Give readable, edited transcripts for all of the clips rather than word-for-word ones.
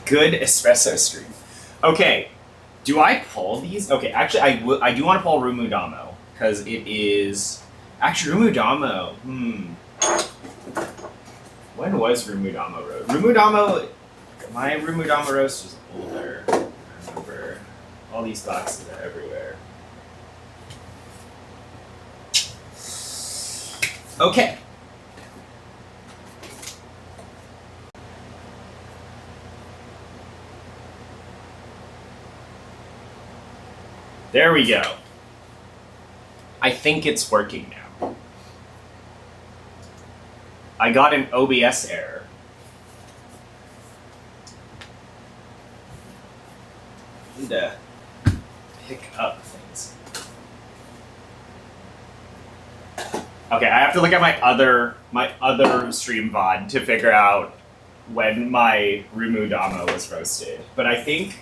Good espresso stream. Okay, do I pull these? Okay, actually, I do want to pull Rumu Damoo because it is actually Rumu Damoo. When was Rumu Damoo roast? My Rumu Damoo roast was older. I remember all these boxes are everywhere. Okay. There we go. I think it's working now. I got an OBS error. I need to pick up things. Okay, I have to look at my other stream VOD to figure out when my Rumu Damoo was roasted. But I think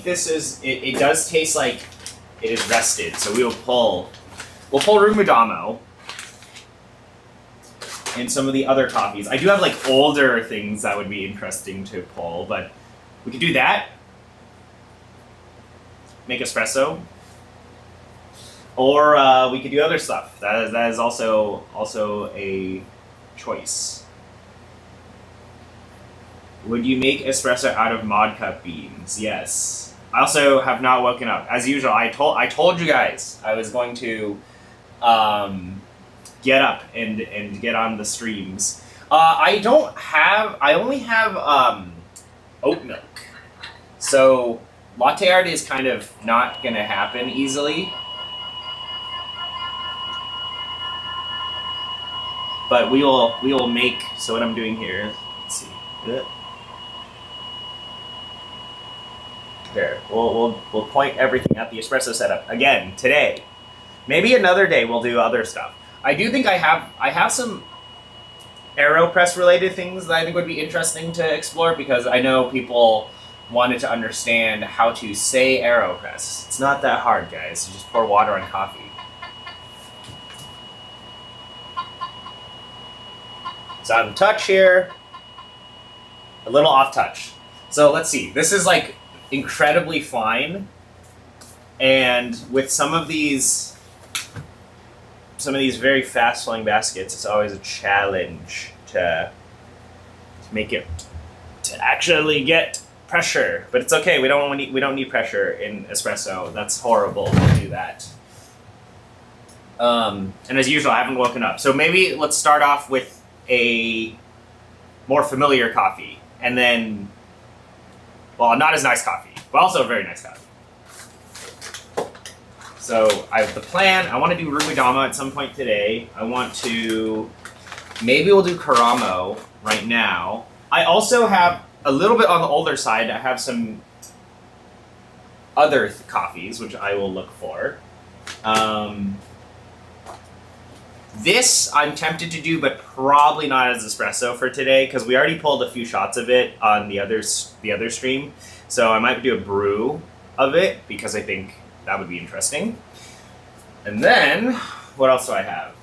this is it does taste like it is rested, so we'll pull Rumu Damoo and some of the other coffees. I do have like older things that would be interesting to pull, but we could do that. Make espresso. Or we could do other stuff. That is also a choice. Would you make espresso out of mod cup beans? Yes. I also have not woken up. As usual, I told you guys I was going to get up and get on the streams. I only have oat milk. So latte art is kind of not gonna happen easily. But we will make, so what I'm doing here, let's see. There, we'll point everything at the espresso setup again today. Maybe another day we'll do other stuff. I do think I have some AeroPress related things that I think would be interesting to explore because I know people wanted to understand how to say AeroPress. It's not that hard, guys. You just pour water on coffee. So out of touch here, a little off touch. So let's see, this is like incredibly fine. And with some of these very fast flowing baskets, it's always a challenge to make it, to actually get pressure. But it's okay, we don't need pressure in espresso. That's horrible, don't do that. And as usual, I haven't woken up. So maybe let's start off with a more familiar coffee, and then, well, not as nice coffee, but also a very nice coffee. So I have the plan. I want to do Rumu Damoo at some point today. Maybe we'll do Karamo right now. I also have a little bit on the older side. I have some other coffees, which I will look for. This I'm tempted to do, but probably not as espresso for today because we already pulled a few shots of it on the other stream. So I might do a brew of it because I think that would be interesting. And then what else do I have?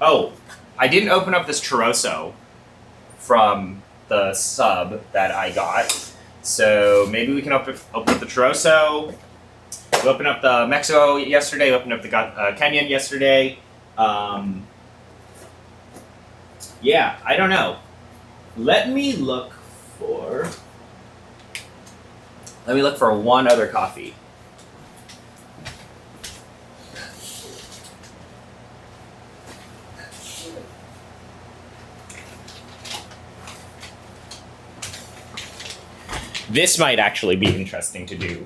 Oh, I didn't open up this churroso from the sub that I got. So maybe we can open up the churroso. We opened up the Mexico yesterday. We opened up the Kenyan yesterday. Yeah, I don't know. Let me look for one other coffee. This might actually be interesting to do.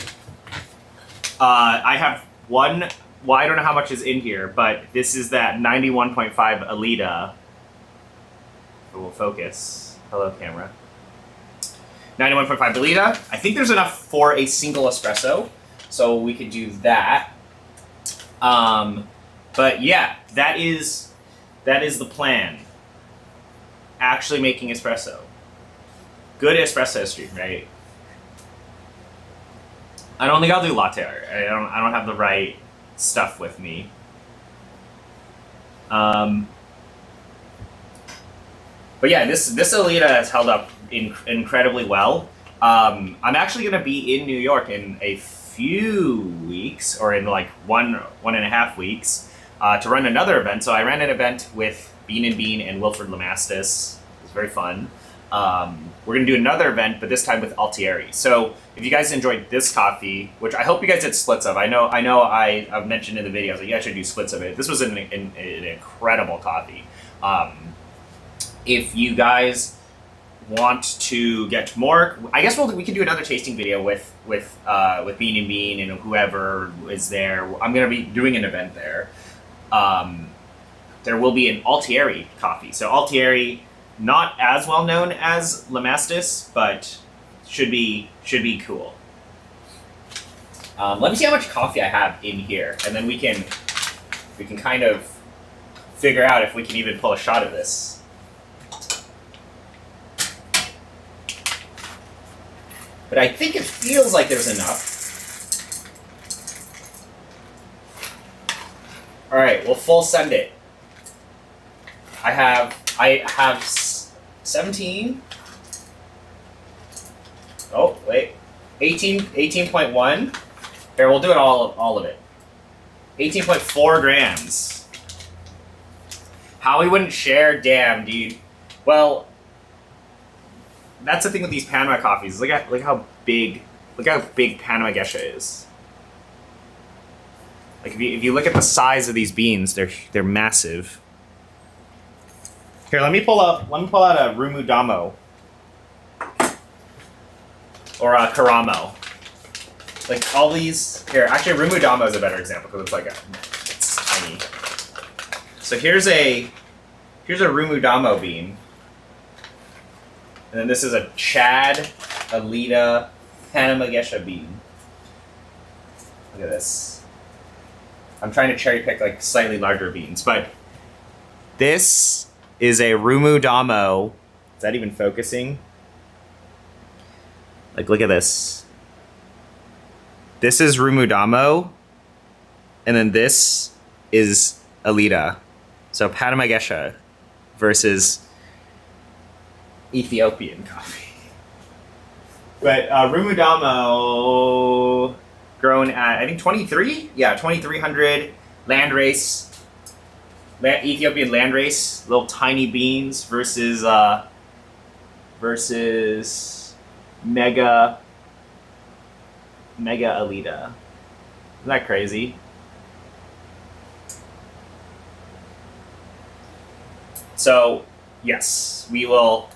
I have one, well, I don't know how much is in here, but this is that 91.5 Elida. We'll focus. Hello, camera. 91.5 Elida. I think there's enough for a single espresso, so we could do that. But yeah, that is the plan. Actually making espresso. Good espresso stream, right? I don't think I'll do latte art. I don't have the right stuff with me. But yeah, this Elida has held up incredibly well. I'm actually going to be in New York in a few weeks, or in like one and a half weeks, to run another event. So I ran an event with Bean and Bean and Wilfred Lemastis. It was very fun. We're going to do another event, but this time with Altieri. So if you guys enjoyed this coffee, which I hope you guys did splits of, I've mentioned in the videos that you guys should do splits of it. This was an incredible coffee. If you guys want to get more, I guess we can do another tasting video with Bean and Bean and whoever is there. I'm going to be doing an event there. There will be an Altieri coffee. So Altieri, not as well known as Lemastis, but should be cool. Let me see how much coffee I have in here, and then we can kind of figure out if we can even pull a shot of this. But I think it feels like there's enough. All right, we'll full send it. I have 17. Oh wait, 18.1. Here, we'll do it all of it. 18.4 grams. How we wouldn't share? Damn, dude. Well, that's the thing with these Panama coffees. Look how big Panama Gesha is. Like if you look at the size of these beans, they're massive. Here, let me pull out a Rumu Damoo or a Karamo. Like all these here. Actually, Rumu Damoo is a better example because it's tiny. So here's a Rumu Damoo bean, and then this is a Chad Elida Panama Gesha bean. Look at this. I'm trying to cherry pick like slightly larger beans, but this is a Rumu Damoo. Is that even focusing? Like, look at this. This is Rumu Damoo, and then this is Elida. So Panama Gesha versus Ethiopian coffee. But Rumu Damoo grown at, I think, 23? Yeah, 2300 landrace. Ethiopian landrace, little tiny beans versus mega Elida. Isn't that crazy? So yes, we will.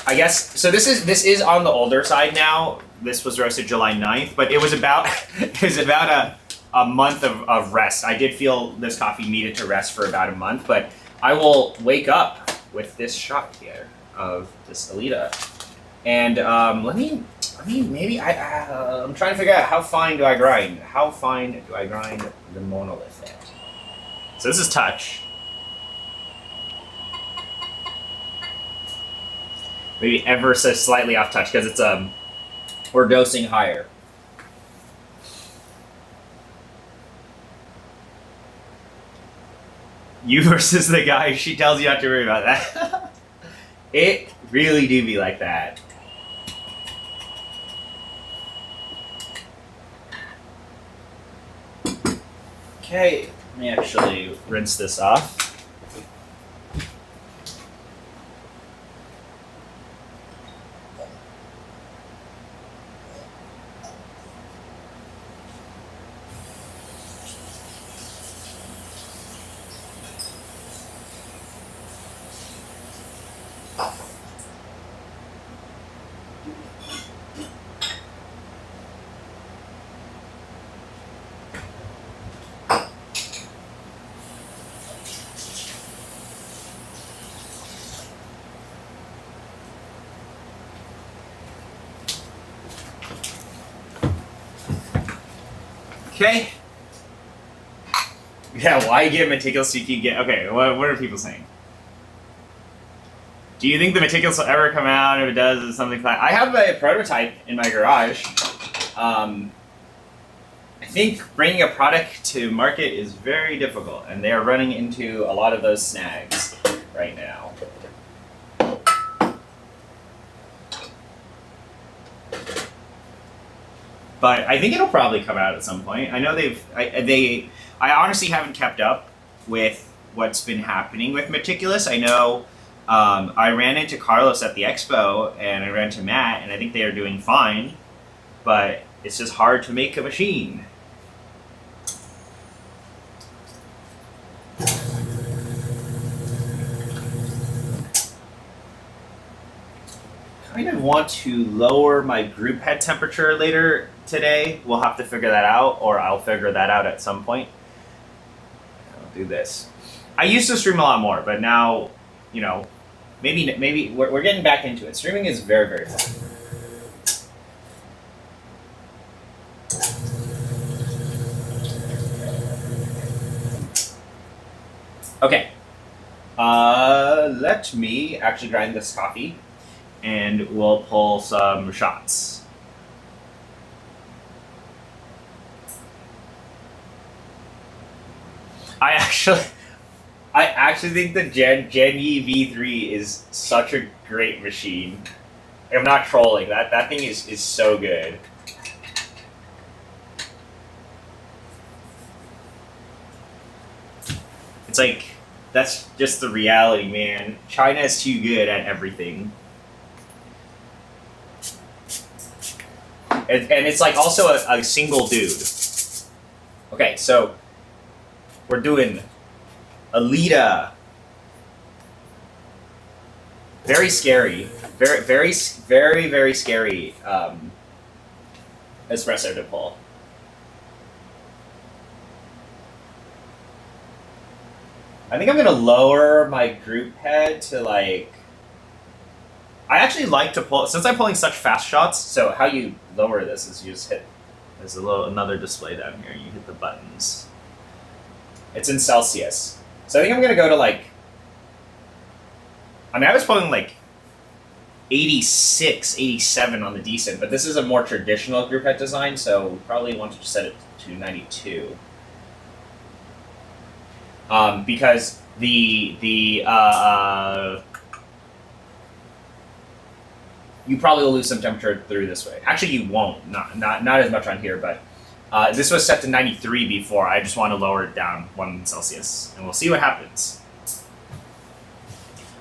I guess so. This is on the older side now. This was roasted July 9th, but it was about a month of rest. I did feel this coffee needed to rest for about a month, but I will wake up with this shot here of this Elida. And maybe I'm trying to figure out how fine do I grind? How fine do I grind the monolith at? So this is touch. Maybe ever so slightly off touch because it's we're dosing higher. You versus the guy, she tells you not to worry about that. It really do be like that. Okay, let me actually rinse this off. Okay. Yeah, why get Meticulous so you can get... Okay, what are people saying? Do you think the Meticulous will ever come out? If it does, it's something like... I have a prototype in my garage. I think bringing a product to market is very difficult, and they are running into a lot of those snags right now. But I think it'll probably come out at some point. I know I honestly haven't kept up with what's been happening with Meticulous. I know I ran into Carlos at the expo, and I ran into Matt, and I think they are doing fine. But it's just hard to make a machine. I kind of want to lower my group head temperature later today. We'll have to figure that out, or I'll figure that out at some point. I'll do this. I used to stream a lot more, but now, you know, maybe we're getting back into it. Streaming is very, very fun. Okay. Let me actually grind this coffee, and we'll pull some shots. I actually think the Gen Yi V3 is such a great machine. I'm not trolling. That thing is so good. It's like, that's just the reality, man. China is too good at everything. And it's like also a single dude. Okay, so we're doing Elida. Very scary. Very scary espresso to pull. I think I'm gonna lower my group head to like. I actually like to pull, since I'm pulling such fast shots. So how you lower this is you just hit. There's another display down here. You hit the buttons. It's in Celsius. So I think I'm gonna go to like. I mean, I was pulling like 86, 87 on the decent, but this is a more traditional group head design, so we probably want to set it to 92. Because you probably will lose some temperature through this way. Actually, you won't. Not as much on here, but this was set to 93 before. I just want to lower it down 1 Celsius, and we'll see what happens.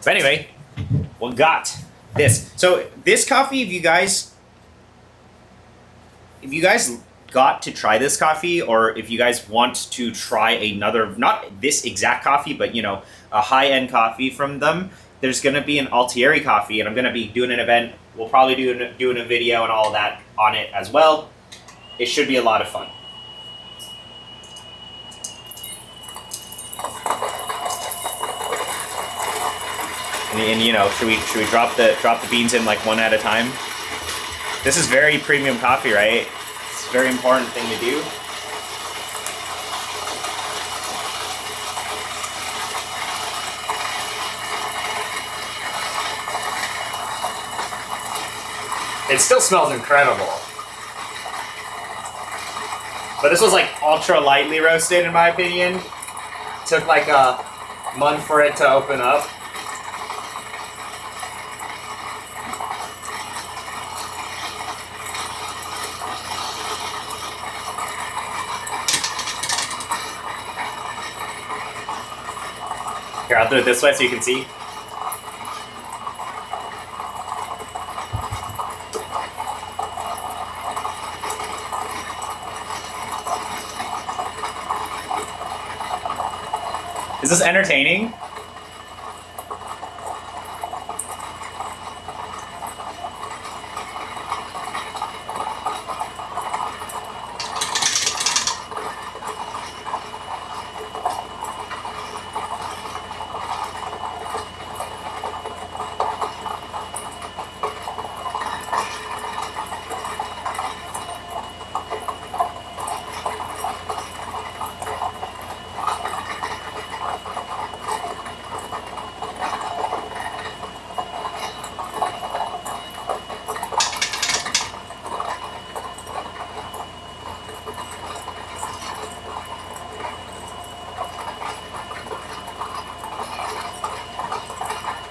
But anyway, we got this. So this coffee, if you guys got to try this coffee, or if you guys want to try another, not this exact coffee, but you know, a high-end coffee from them, there's going to be an Altieri coffee, and I'm going to be doing an event. We'll probably doing a video and all of that on it as well. It should be a lot of fun. And you know, should we drop the beans in like one at a time? This is very premium coffee, right? It's a very important thing to do. It still smells incredible. But this was like ultra lightly roasted in my opinion. Took like a month for it to open up. Here, I'll do it this way so you can see. Is this entertaining?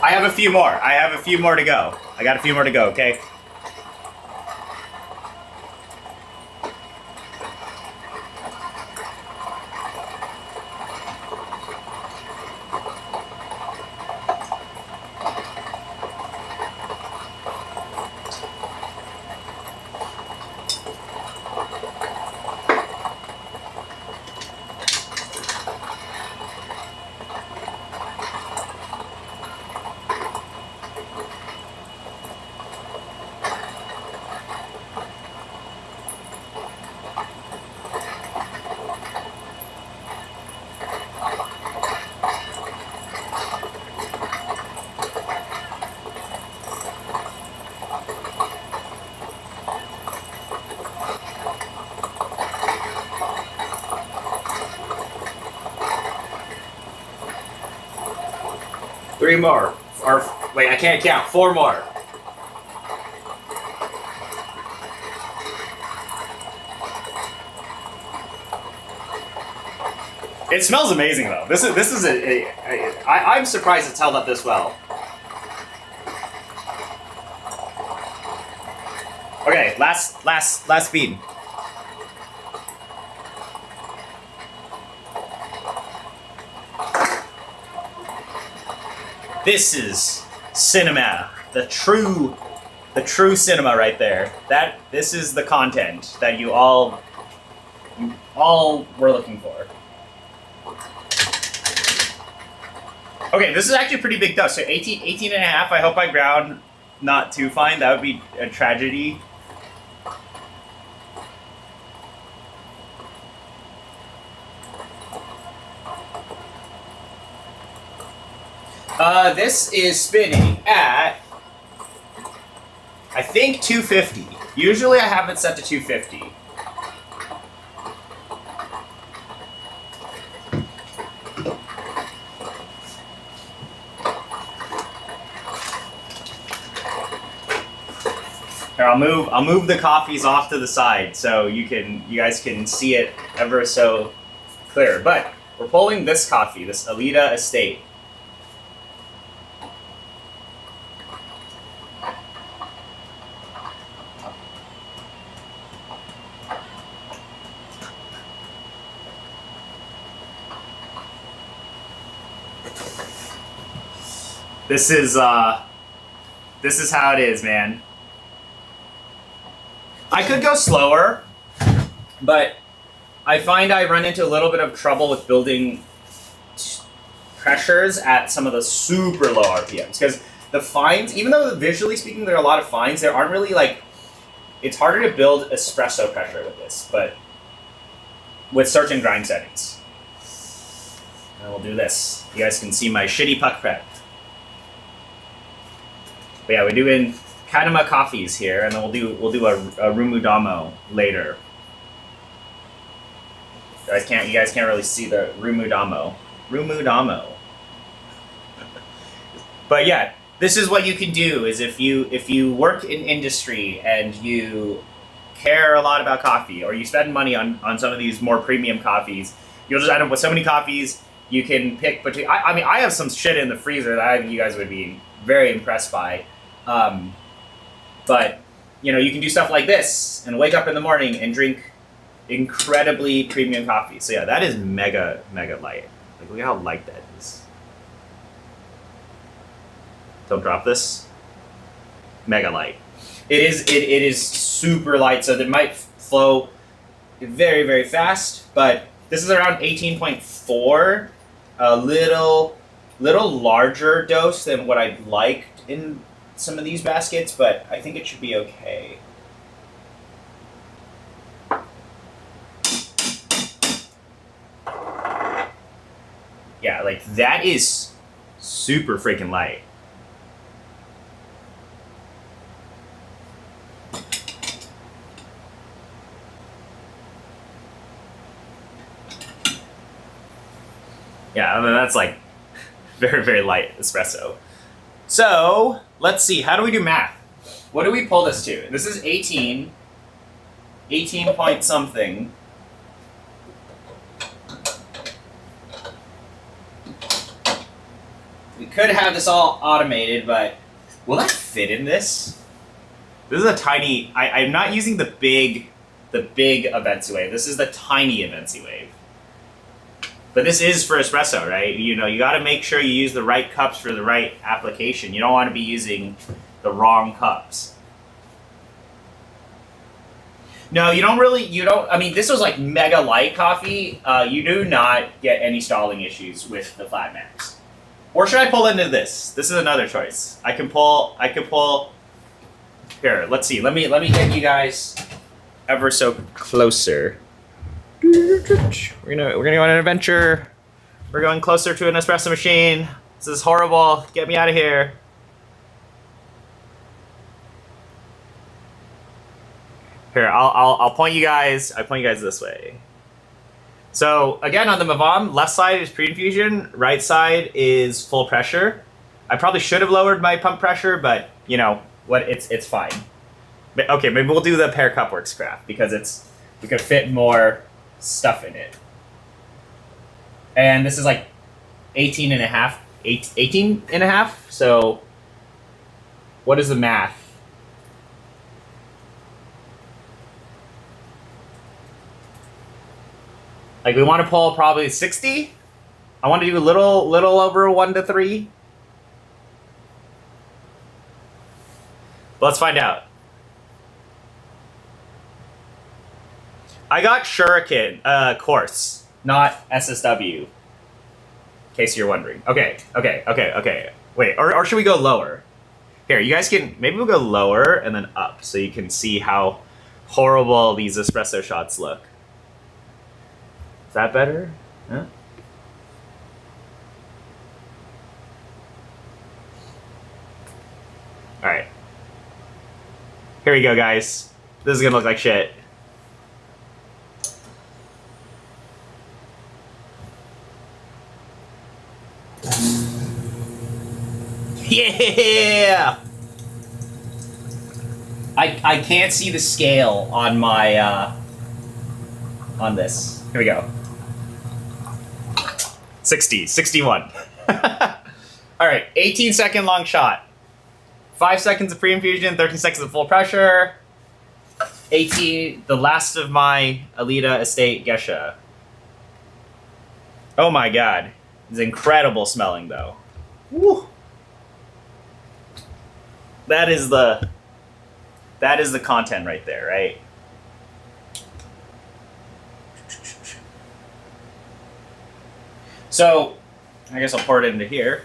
I have a few more. I have a few more to go. I got a few more to go, okay? 3 more. Or wait, I can't count. 4 more. It smells amazing though. This is I'm surprised it's held up this well. Okay, last bean. This is cinema, the true cinema right there. This is the content that you all were looking for. Okay, this is actually a pretty big dose. So 18 and a half. I hope I ground not too fine. That would be a tragedy. This is spinning at, I think, 250. Usually I have it set to 250. Here, I'll move the coffees off to the side so you guys can see it ever so clear. But we're pulling this coffee, this Elida Estate. This is how it is, man. I could go slower, but I find I run into a little bit of trouble with building pressures at some of the super low RPMs because the fines, even though visually speaking there are a lot of fines, there aren't really like, it's harder to build espresso pressure with this, but with certain grind settings. And we'll do this. You guys can see my shitty puck prep. But yeah, we're doing Kadama coffees here, and then we'll do a Rumu Damoo later. You guys can't really see the Rumu Damoo. Rumu Damoo. But yeah, this is what you can do: is if you work in industry and you care a lot about coffee, or you spend money on some of these more premium coffees, you'll just end up with so many coffees. You can pick between. I mean, I have some shit in the freezer that I think you guys would be very impressed by. But, you know, you can do stuff like this and wake up in the morning and drink incredibly premium coffee. So yeah, that is mega light. Like, look at how light that is. Don't drop this. Mega light. It is super light, so it might flow very fast, but this is around 18.4, a little larger dose than what I'd like in some of these baskets, but I think it should be okay. Yeah, like that is super freaking light. Yeah, I mean, that's like very light espresso. So let's see, how do we do math? What do we pull this to? This is 18 point something. We could have this all automated, but will that fit in this? This is a tiny, I'm not using the big Evency wave. This is the tiny Evency wave. But this is for espresso, right? You know, you got to make sure you use the right cups for the right application. You don't want to be using the wrong cups. No, you don't, I mean, this was like mega light coffee. You do not get any stalling issues with the Flat Max. Or should I pull into this? This is another choice. I could pull, here, let's see. Let me get you guys ever so closer. We're gonna go on an adventure. We're going closer to an espresso machine. This is horrible. Get me out of here. Here, I'll point you guys. I point you guys this way. So again, on the Mavam, left side is pre-infusion, right side is full pressure. I probably should have lowered my pump pressure, but you know what? It's fine. But, okay, maybe we'll do the Pear Cupworks craft because we could fit more stuff in it. And this is like 18 and a half. So what is the math? Like we want to pull probably 60. I want to do a little over 1 to 3. Let's find out. I got Shuriken course, not SSW. In case you're wondering. Okay. Wait, or should we go lower? Here, you guys can, maybe we'll go lower and then up so you can see how horrible these espresso shots look. Is that better? Huh? All right. Here we go, guys. This is gonna look like shit. Yeah! I can't see the scale on my, on this. Here we go. 61. Alright, 18-second long shot. 5 seconds of pre-infusion, 13 seconds of full pressure. 18, the last of my Elida Estate Gesha. Oh my god. It's incredible smelling, though. Woo! That is the content right there, right? So, I guess I'll pour it into here.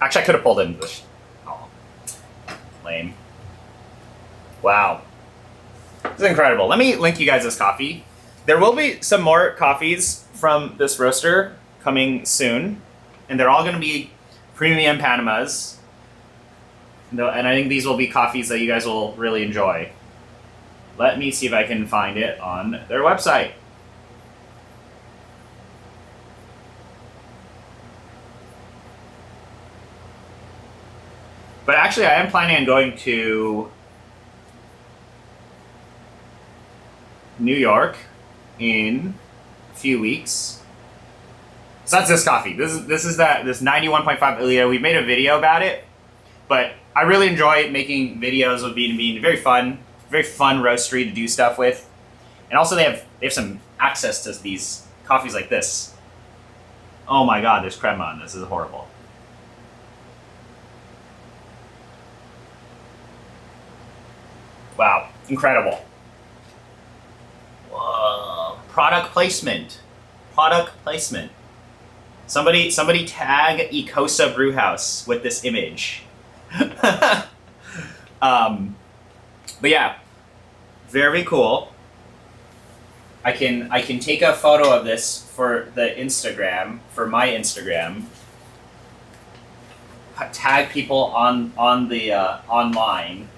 Actually, I could have pulled it into this. Oh, lame. Wow. This is incredible. Let me link you guys this coffee. There will be some more coffees from this roaster coming soon, and they're all going to be premium Panamas. And I think these will be coffees that you guys will really enjoy. Let me see if I can find it on their website. But actually, I am planning on going to New York in a few weeks. So that's this coffee. This is 91.5 Elida. We made a video about it, but I really enjoy making videos of being very fun roastery to do stuff with. And also they have some access to these coffees like this. Oh my god, there's crema on this. This is horrible. Wow, incredible. Whoa. Product placement. Somebody tag Ecosa Brewhouse with this image. But yeah, very cool. I can take a photo of this for the Instagram, for my Instagram. Tag people on the online.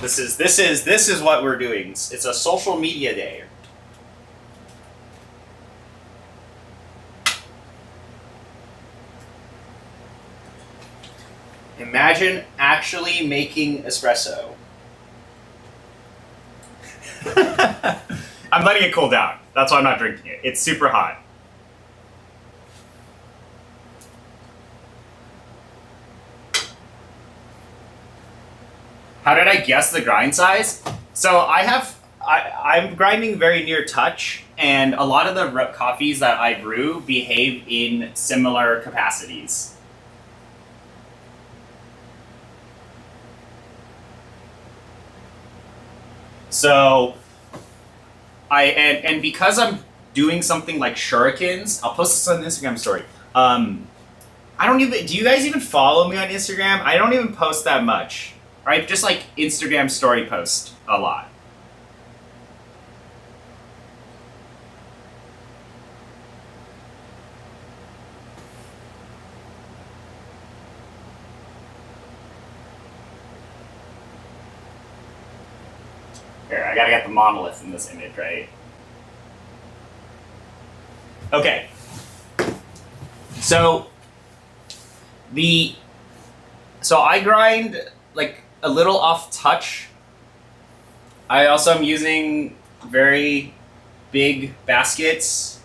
This is what we're doing. It's a social media day. Imagine actually making espresso. I'm letting it cool down. That's why I'm not drinking it. It's super hot. How did I guess the grind size? So I'm grinding very near touch, and a lot of the coffees that I brew behave in similar capacities. So, and because I'm doing something like shurikens, I'll post this on the Instagram story. Do you guys even follow me on Instagram? I don't even post that much. Right? Just like Instagram story post a lot. Here, I gotta get the monolith in this image, right? Okay. So I grind like a little off touch. I also am using very big baskets.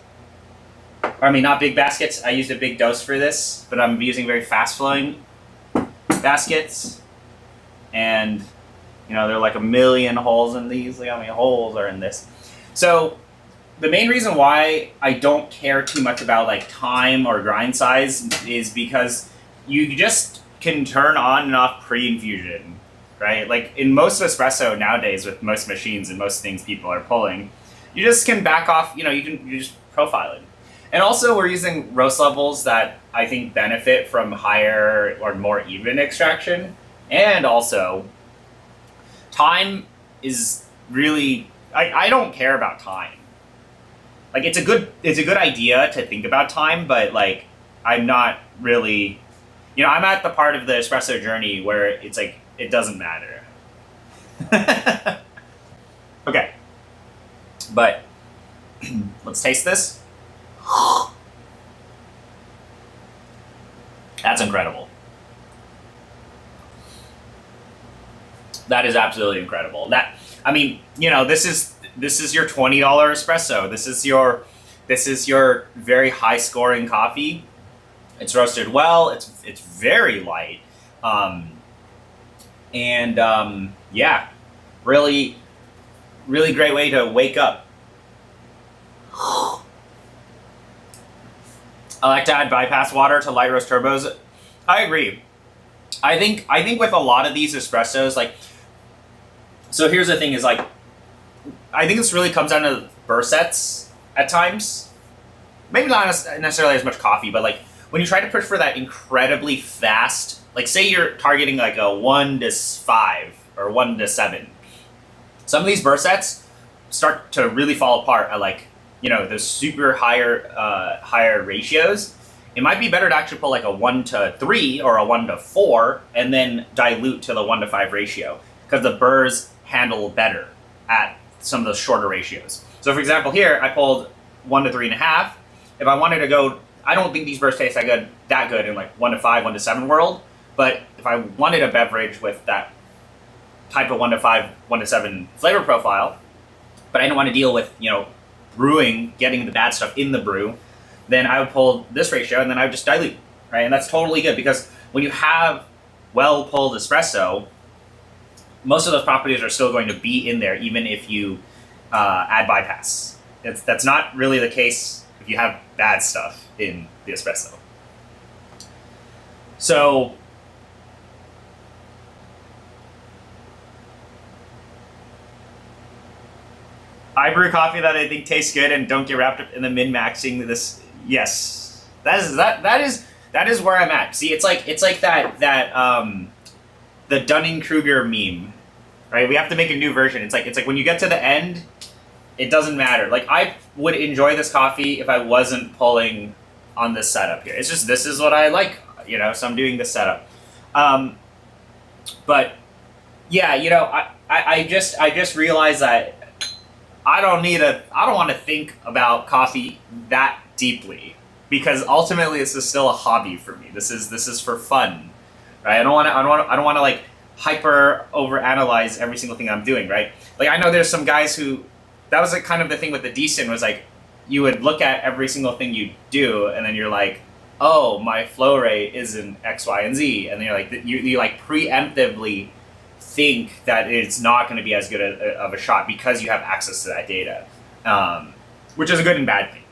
I mean, not big baskets. I used a big dose for this, but I'm using very fast flowing baskets. And, you know, there are like a million holes in these. Look how many holes are in this. So the main reason why I don't care too much about like time or grind size is because you just can turn on and off pre-infusion, right? Like in most espresso nowadays with most machines and most things people are pulling, you just can back off, you know, you just profile it. And also we're using roast levels that I think benefit from higher or more even extraction. And also time is really, I don't care about time. Like it's a good idea to think about time, but like I'm not really, you know, I'm at the part of the espresso journey where it's like it doesn't matter. Okay, but let's taste this. That's incredible. That is absolutely incredible. That, I mean, you know, this is your $20 espresso. This is your very high scoring coffee. It's roasted well. It's very light, yeah, really, really great way to wake up. I like to add bypass water to light roast turbos. I agree. I think with a lot of these espressos, like, so here's the thing is like, I think this really comes down to burr sets at times. Maybe not necessarily as much coffee, but like when you try to push for that incredibly fast, like say you're targeting like a 1 to 5 or 1 to 7. Some of these burr sets start to really fall apart at like, you know, the super higher ratios. It might be better to actually pull like a 1 to 3 or a 1 to 4 and then dilute to the 1 to 5 ratio because the burrs handle better at some of those shorter ratios. So for example, here I pulled 1 to 3.5. If I wanted to go, I don't think these burrs taste that good in like 1 to 5, 1 to 7 world. But if I wanted a beverage with that type of 1 to 5, 1 to 7 flavor profile, but I didn't want to deal with, you know, brewing, getting the bad stuff in the brew, then I would pull this ratio and then I would just dilute, right? And that's totally good because when you have well pulled espresso, most of those properties are still going to be in there even if you add bypass. That's not really the case if you have bad stuff in the espresso. So I brew coffee that I think tastes good and don't get wrapped up in the min-maxing this. Yes, that is where I'm at. See, it's like that the Dunning-Kruger meme, right? We have to make a new version. It's like when you get to the end, it doesn't matter. Like I would enjoy this coffee if I wasn't pulling on this setup here. It's just this is what I like, you know. So I'm doing this setup. But yeah, you know, I just realized that I don't want to think about coffee that deeply because ultimately this is still a hobby for me. This is for fun, right? I don't want to like hyper overanalyze every single thing I'm doing, right? Like I know there's some guys who, that was like kind of the thing with the decent was like you would look at every single thing you do and then you're like, oh, my flow rate isn't X, Y, and Z, and then you're like you like preemptively think that it's not going to be as good of a shot because you have access to that data, which is a good and bad thing.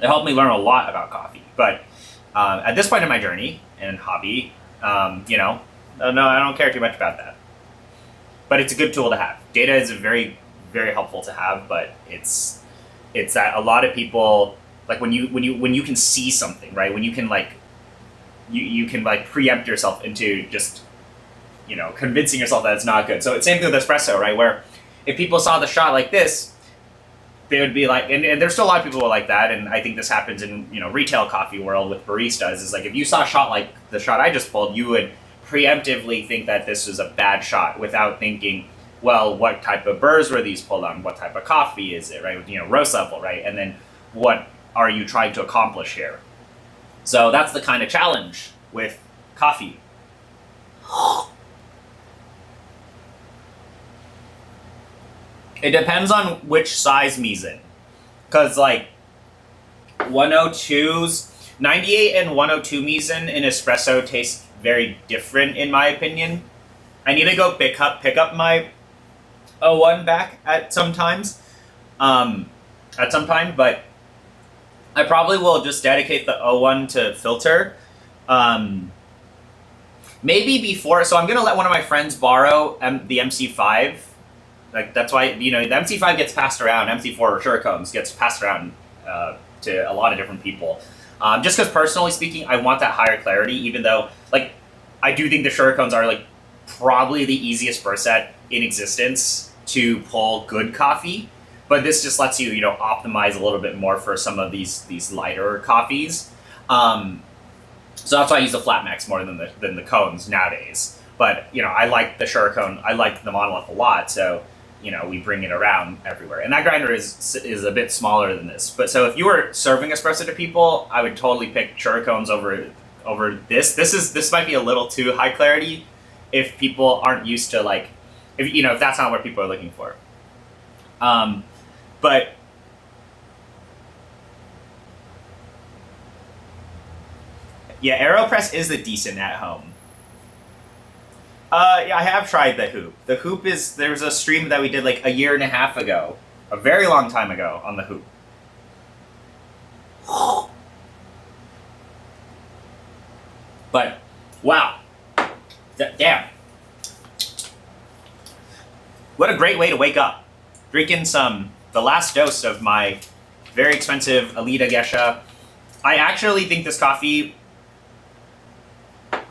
It helped me learn a lot about coffee, but at this point in my journey and hobby, you know, no, I don't care too much about that. But it's a good tool to have. Data is very, very helpful to have, but it's that a lot of people like when you can see something, right? When you can like you can like preempt yourself into just, you know, convincing yourself that it's not good. So it's same thing with espresso, right? Where if people saw the shot like this, they would be like, and there's still a lot of people who are like that, and I think this happens in, you know, retail coffee world with baristas, is like if you saw a shot like the shot I just pulled, you would preemptively think that this was a bad shot without thinking, well, what type of burrs were these pulled on? What type of coffee is it, right? You know, roast level, right? And then what are you trying to accomplish here? So that's the kind of challenge with coffee. It depends on which size Misen. Because, like, 102s, 98 and 102 Misen in espresso taste very different, in my opinion. I need to go pick up my 01 back at some time, but I probably will just dedicate the 01 to filter. Maybe before, so I'm going to let one of my friends borrow the MC5. Like, that's why, you know, the MC5 gets passed around, MC4 Surecones gets passed around to a lot of different people. Just because personally speaking, I want that higher clarity, even though, like, I do think the Surecones are, like, probably the easiest burr set in existence to pull good coffee. But this just lets you, you know, optimize a little bit more for some of these lighter coffees. So that's why I use the flat max more than the cones nowadays. But, you know, I like the Surecone, I like the monolith a lot, so, you know, we bring it around everywhere. And that grinder is a bit smaller than this. But so if you were serving espresso to people, I would totally pick Surecones over this. This might be a little too high clarity if people aren't used to, like, if that's not what people are looking for. But yeah, AeroPress is a decent at home. Yeah, I have tried the hoop. The hoop there's a stream that we did like a year and a half ago, a very long time ago on the hoop. But wow, damn, what a great way to wake up, drinking the last dose of my very expensive Elida Gesha. I actually think this coffee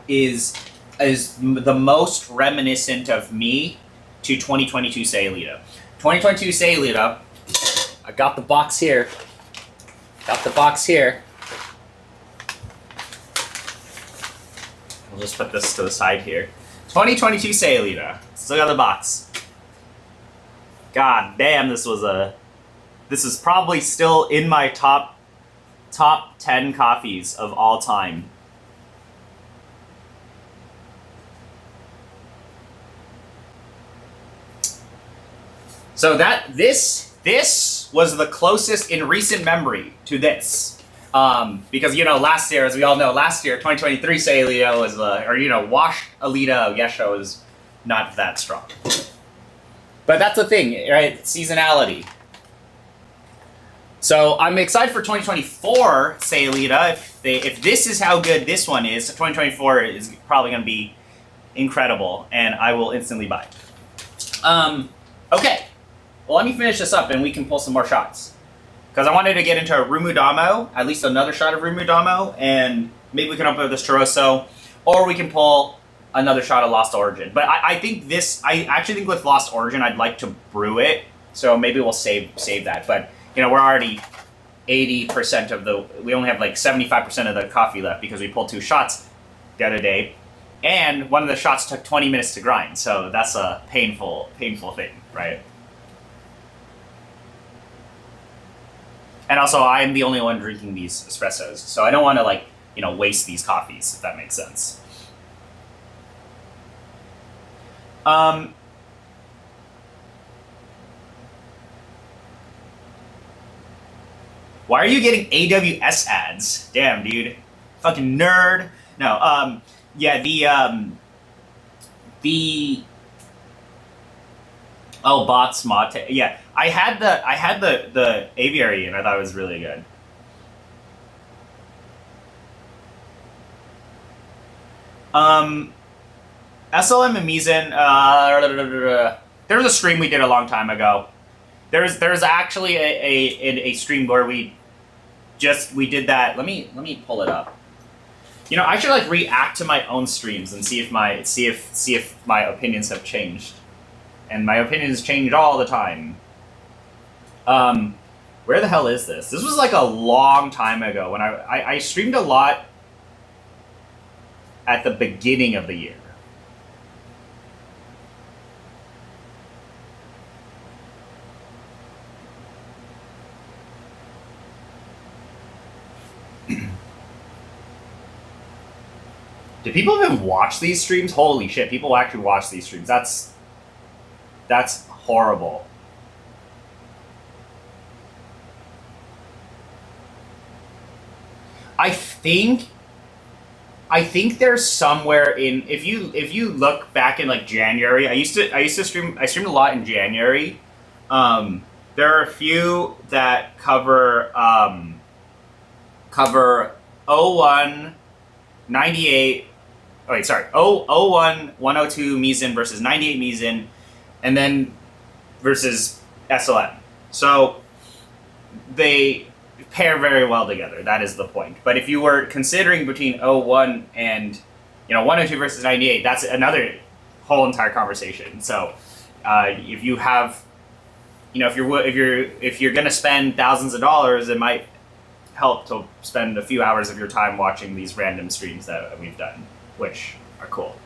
is the most reminiscent of me to 2022 Elida. 2022 Elida, I got the box here. We'll just put this to the side here. 2022 Elida. Still got the box. God damn, this is probably still in my top 10 coffees of all time. So this was the closest in recent memory to this. Because, you know, last year, as we all know, 2023 Elida was, washed Elida Gesha was not that strong. But that's the thing, right? Seasonality. So I'm excited for 2024 Elida. If this is how good this one is, 2024 is probably going to be incredible, and I will instantly buy it. Okay. Well, let me finish this up and we can pull some more shots. Because I wanted to get into a Rumu Damoo, at least another shot of Rumu Damoo, and maybe we can open up this Churroso, or we can pull another shot of Lost Origin. But I actually think with Lost Origin, I'd like to brew it, so maybe we'll save that. But, you know, we're already 80% we only have like 75% of the coffee left because we pulled 2 shots the other day, and one of the shots took 20 minutes to grind, so that's a painful thing, right? And also, I'm the only one drinking these espressos, so I don't want to, waste these coffees, if that makes sense. Why are you getting AWS ads? Damn, dude. Fucking nerd. No, yeah, oh, bots mate. Yeah, I had the aviary and I thought it was really good. SLM and Misen. There was a stream we did a long time ago. There's actually a stream where we did that. Let me pull it up. You know, I should react to my own streams and see if my opinions have changed. And my opinions change all the time. Where the hell is this? This was a long time ago when I streamed a lot at the beginning of the year. Do people even watch these streams? Holy shit, people actually watch these streams. That's horrible. I think there's somewhere in, if you look back in like January, I streamed a lot in January. There are a few that cover 01, 98. Oh wait, sorry. 01, 102 Mizan versus 98 Mizan, and then versus SLM. So they pair very well together. That is the point. But if you were considering between 01 and 102 versus 98, that's another whole entire conversation. So if you have, if you're gonna spend thousands of dollars, it might help to spend a few hours of your time watching these random streams that we've done, which are cool.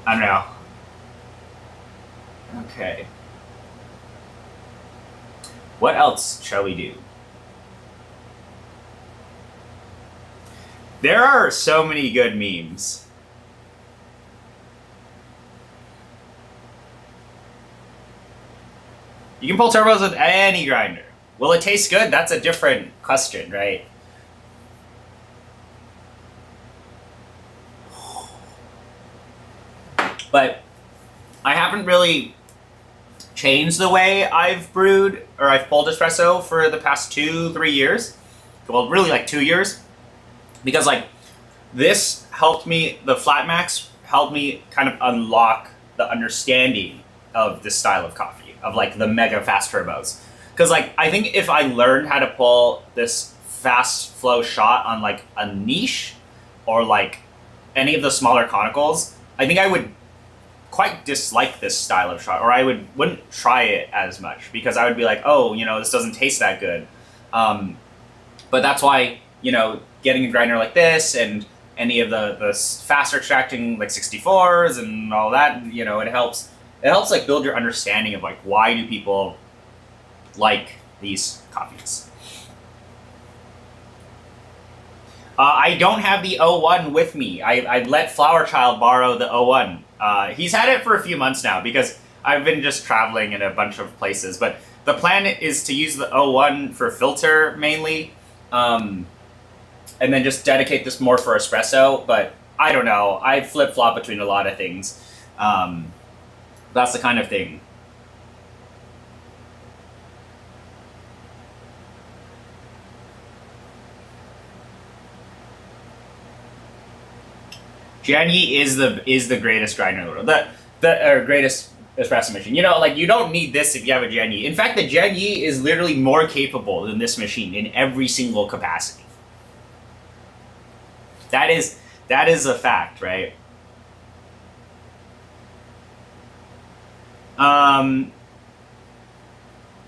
I don't know. Okay. What else shall we do? There are so many good memes. You can pull turbos with any grinder. Will it taste good? That's a different question, right? But I haven't really changed the way I've brewed or I've pulled espresso for the past 2-3 years. Well, really like 2 years. Because like this helped me, the Flat Max helped me kind of unlock the understanding of this style of coffee, of like the mega fast turbos. Because like I think if I learned how to pull this fast flow shot on like a niche or like any of the smaller conicals, I think I would quite dislike this style of shot, or I wouldn't try it as much because I would be like, oh, this doesn't taste that good. But that's why, getting a grinder like this and any of the faster extracting like 64s and all that, it helps like build your understanding of like why do people like these coffees. I don't have the 01 with me. I let Flower Child borrow the 01. He's had it for a few months now because I've been just traveling in a bunch of places. But the plan is to use the 01 for filter mainly, and then just dedicate this more for espresso. But I don't know. I flip-flop between a lot of things. That's the kind of thing. Gen Yi is the greatest grinder in the world. The greatest espresso machine. You don't need this if you have a Gen Yi. In fact, the Gen Yi is literally more capable than this machine in every single capacity. That is a fact, right?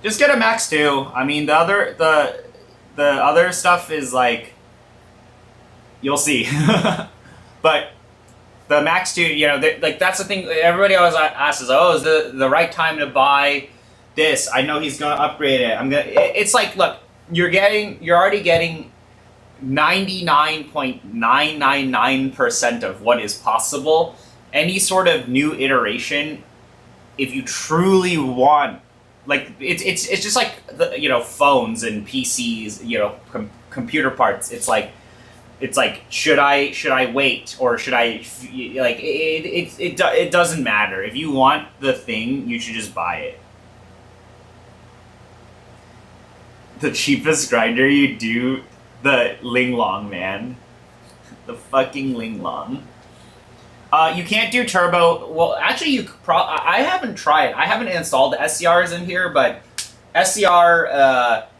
Just get a Max 2. I mean, the other stuff is like, you'll see. But the Max 2, like that's the thing. Everybody always asks, "Oh, is the right time to buy this?" I know he's gonna upgrade it. It's like, look, you're already getting 99.999% of what is possible. Any sort of new iteration, if you truly want, like it's just like the phones and PCs, computer parts. It's like should I wait or should I like it doesn't matter. If you want the thing, you should just buy it. The cheapest grinder you do, the Ling Long, man. The fucking Ling Long. You can't do turbo. Well, actually, I haven't tried. I haven't installed the SCRs in here, but SCR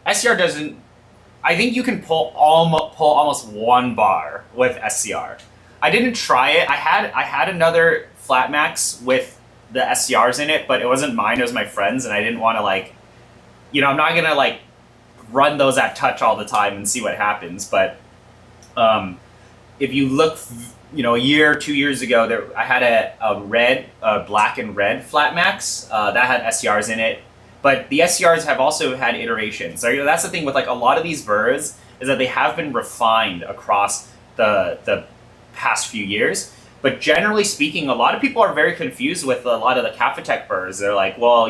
doesn't. I think you can pull almost 1 bar with SCR. I didn't try it. I had another Flat Max with the SCRs in it, but it wasn't mine. It was my friend's, and I didn't want to I'm not gonna run those at touch all the time and see what happens. But if you look a year, 2 years ago, I had a black and red flat max that had SCRs in it, but the SCRs have also had iterations. So that's the thing with like a lot of these Burrs is that they have been refined across the past few years. But generally speaking, a lot of people are very confused with a lot of the Cafetech Burrs. They're like, well,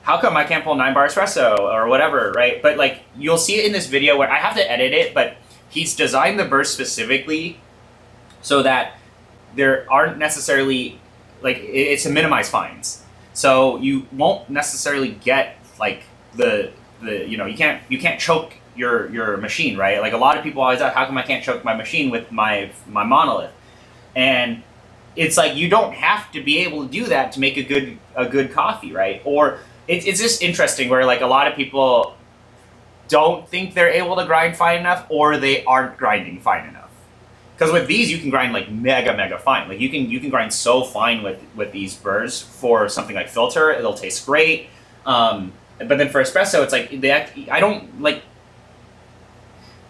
how come I can't pull 9-bar espresso or whatever, right? But like you'll see it in this video where I have to edit it, but he's designed the Burr specifically so that there aren't necessarily it's to minimize fines. So you won't necessarily get like you can't choke your machine, right? Like a lot of people always ask, how come I can't choke my machine with my monolith? And it's like you don't have to be able to do that to make a good coffee, right? Or it's just interesting where like a lot of people don't think they're able to grind fine enough, or they aren't grinding fine enough. Because with these, you can grind like mega fine. Like you can grind so fine with these Burrs for something like filter. It'll taste great. But then for espresso, it's like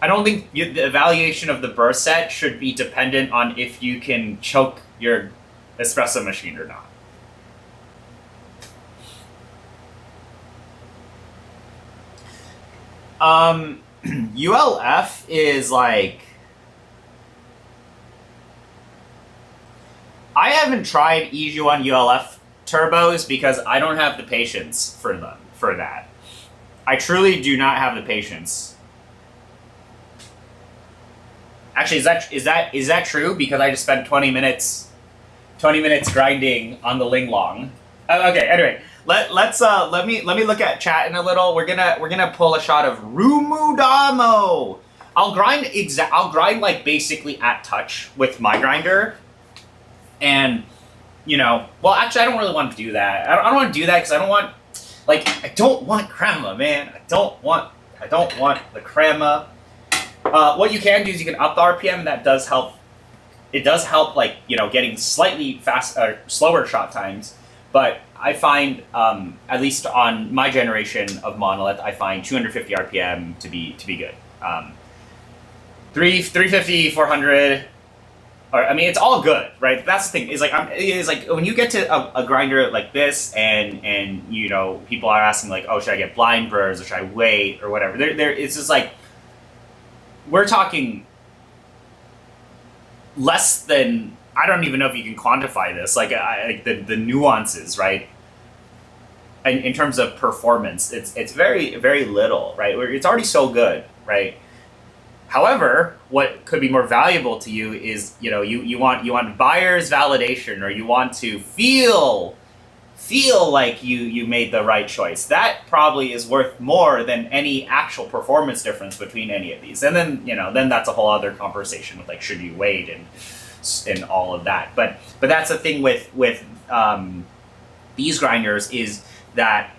I don't think the evaluation of the Burr set should be dependent on if you can choke your espresso machine or not. ULF is like, I haven't tried Ijuan ULF turbos because I don't have the patience for that. I truly do not have the patience. Actually, is that true? Because I just spent 20 minutes grinding on the Ling Long. Okay. Anyway, let me look at chat in a little. We're gonna pull a shot of Rumu Damoo. I'll grind like basically at touch with my grinder, and well, actually, I don't really want to do that. I don't want to do that because I don't want crema, man. I don't want the crema. What you can do is you can up the RPM, and that does help. It does help, like getting slightly slower shot times. But I find, at least on my generation of monolith, I find 250 RPM to be good. 350, 400. I mean, it's all good, right? That's the thing. Is like when you get to a grinder like this, and people are asking like, oh, should I get blind Burrs or should I wait or whatever? It's just like, we're talking less than, I don't even know if you can quantify this, like the nuances, right? And in terms of performance, it's very, very little, right? It's already so good, right? However, what could be more valuable to you is, you want buyer's validation, or you want to feel like you made the right choice. That probably is worth more than any actual performance difference between any of these. And then, then that's a whole other conversation with like, should you wait and all of that. But that's the thing with these grinders, is that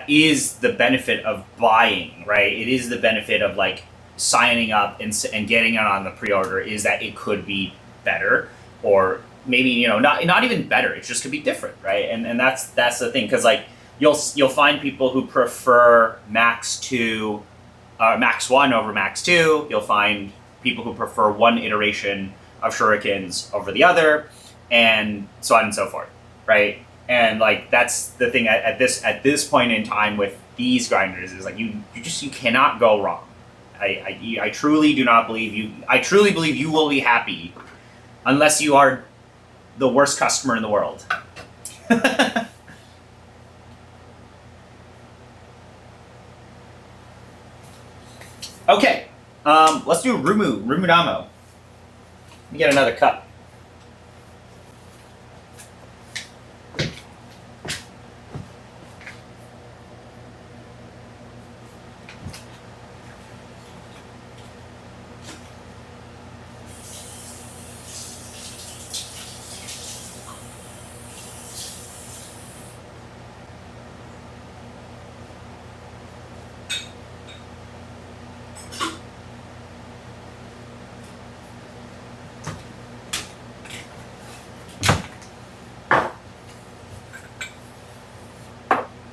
is the benefit of buying, right? It is the benefit of like signing up and getting it on the pre-order, is that it could be better, or maybe not even better. It just could be different, right? And that's the thing, because like you'll find people who prefer Max 1 over Max 2. You'll find people who prefer one iteration of shurikens over the other, and so on and so forth, right? And like that's the thing at this point in time with these grinders, is like you cannot go wrong. I truly do not believe you. I truly believe you will be happy, unless you are the worst customer in the world. Okay, let's do Rumu Damoo. Let me get another cup.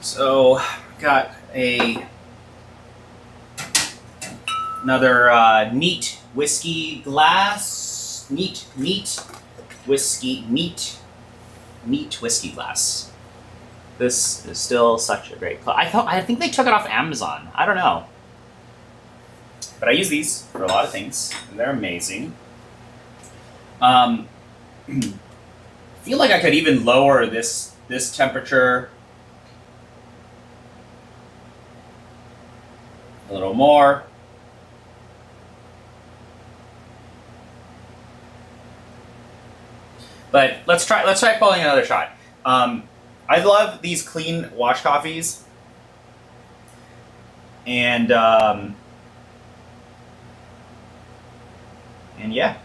So, got another neat whiskey glass. whiskey glass. This is still such a great glass. I think they took it off Amazon. I don't know. But I use these for a lot of things, and they're amazing. Feel like I could even lower this temperature a little more. But let's try pulling another shot. I love these clean wash coffees, and yeah.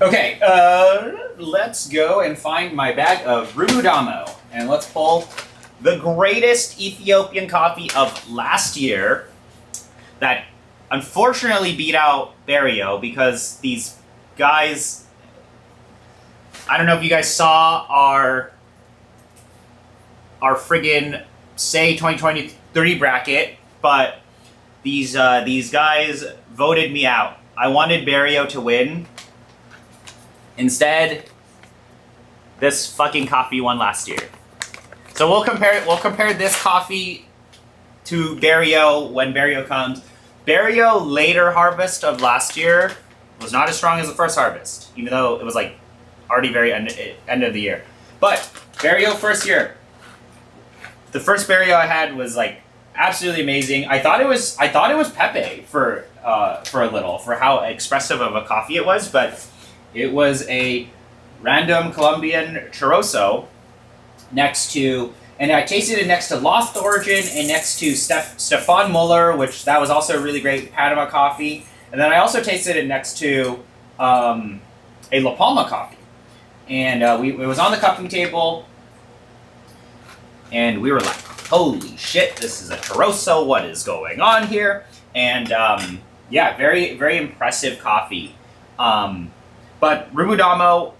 Okay, let's go and find my bag of Rumu Damoo, and let's pull the greatest Ethiopian coffee of last year that unfortunately beat out Barrio because these guys, I don't know if you guys saw our friggin' say 2023 bracket, but these guys voted me out. I wanted Barrio to win. Instead, this fucking coffee won last year. So we'll compare this coffee to Barrio when Barrio comes. Barrio later harvest of last year was not as strong as the first harvest, even though it was like already very end of the year. But Barrio first year, the first Barrio I had was like absolutely amazing. I thought it was Pepe for a little for how expressive of a coffee it was, but it was a random Colombian churroso next to, and I tasted it next to Lost Origin and next to Stefan Muller, which that was also a really great Panama coffee. And then I also tasted it next to a La Palma coffee. And it was on the cupping table, and we were like, holy shit, this is a churroso, what is going on here? And yeah, very, very impressive coffee. But Rumu Damoo,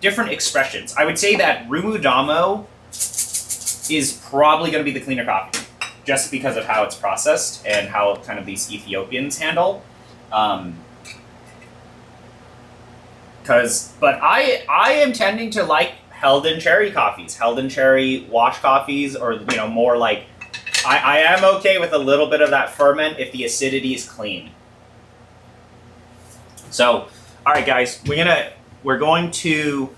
different expressions. I would say that Rumu Damoo is probably going to be the cleaner coffee, just because of how it's processed and how kind of these Ethiopians handle. But I am tending to like Helden cherry coffees, Helden cherry wash coffees, or more like I am okay with a little bit of that ferment if the acidity is clean. So. All right, guys, we're going to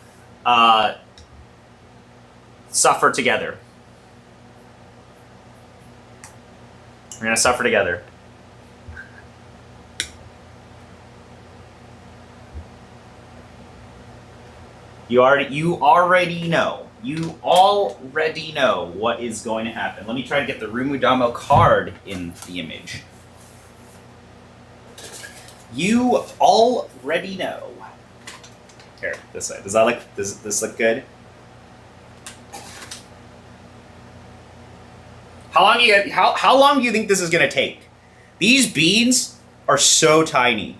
suffer together. We're gonna suffer together. You already know what is going to happen. Let me try to get the Rumu Damoo card in the image. You already know. Here, this side. Does this look good? How long do you think this is gonna take? These beans are so tiny.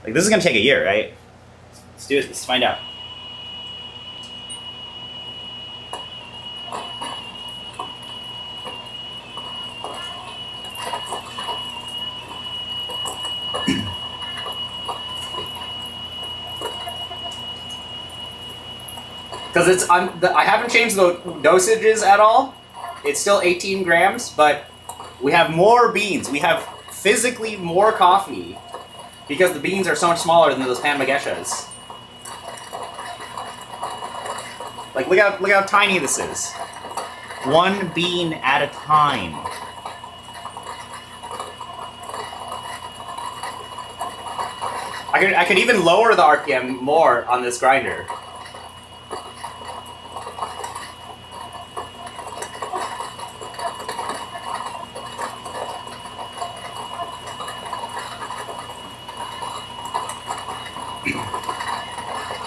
Like, this is gonna take a year, right? Let's do it. Let's find out. Because I haven't changed the dosages at all. It's still 18 grams, but we have more beans. We have physically more coffee because the beans are so much smaller than those Panama Geshas. Like, look how tiny this is. One bean at a time. I could even lower the RPM more on this grinder.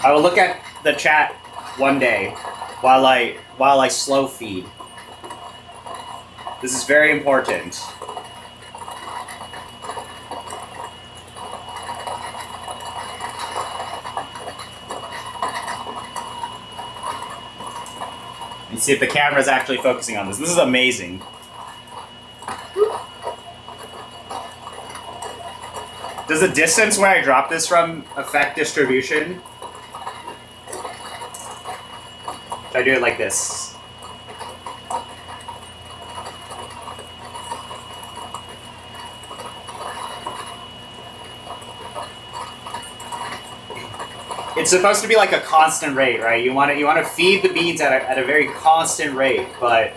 I will look at the chat one day while I slow feed. This is very important. Let's see if the camera's actually focusing on this. This is amazing. Does the distance where I drop this from affect distribution? Should I do it like this? It's supposed to be like a constant rate, right? You want to feed the beans at a very constant rate, but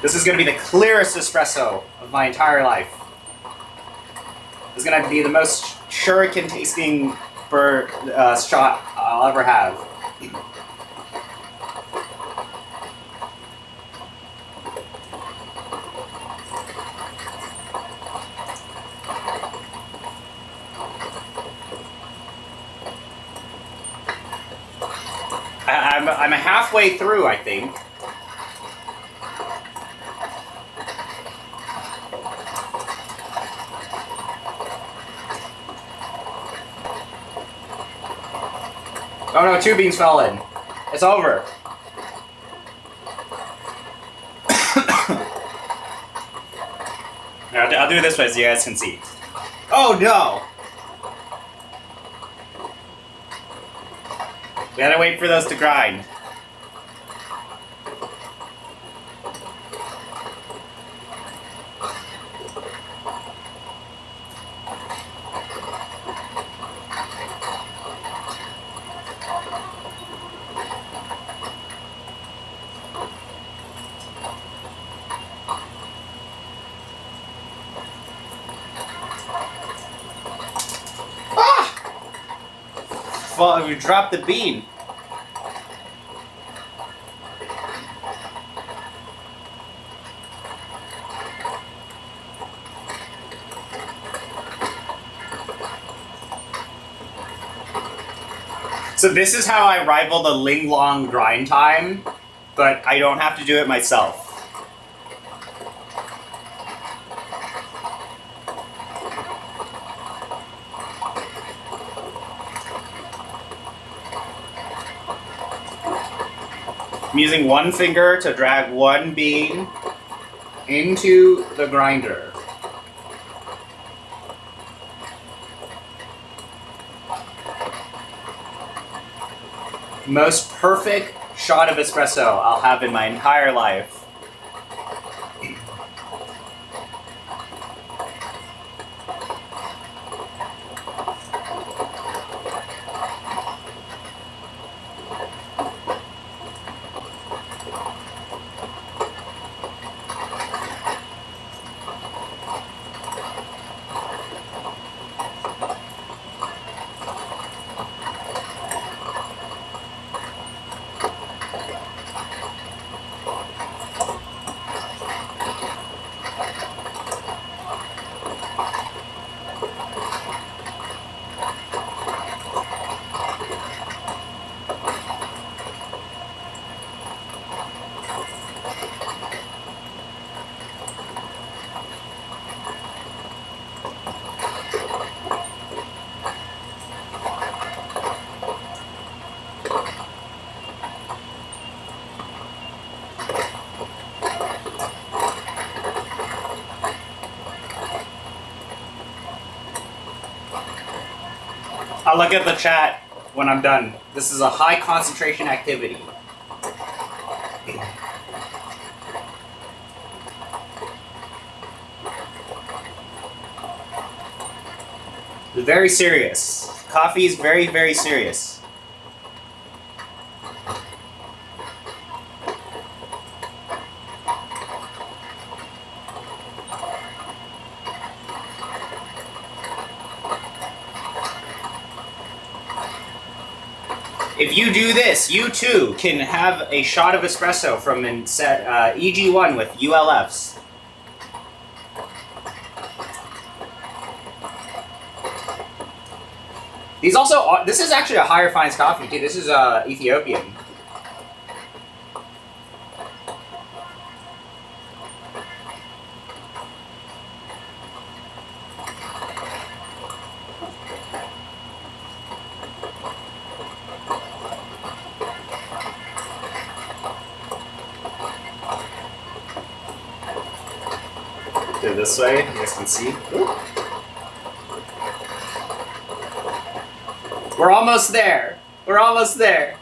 this is going to be the clearest espresso of my entire life. This is going to be the most shuriken tasting Burr shot I'll ever have. I'm halfway through, I think. Oh no, 2 beans fell in. It's over. I'll do it this way so you guys can see. Oh no! We gotta wait for those to grind. Well, we dropped the bean. So this is how I rival the Ling Long grind time, but I don't have to do it myself. I'm using one finger to drag one bean into the grinder. Most perfect shot of espresso I'll have in my entire life. I'll look at the chat when I'm done. This is a high concentration activity. It's very serious. Coffee is very, very serious. If you do this, you too can have a shot of espresso from EG1 with ULFs. These also, this is actually a higher fines coffee too. This is Ethiopian. it this way. You guys can see. Ooh. We're almost there. We're almost there.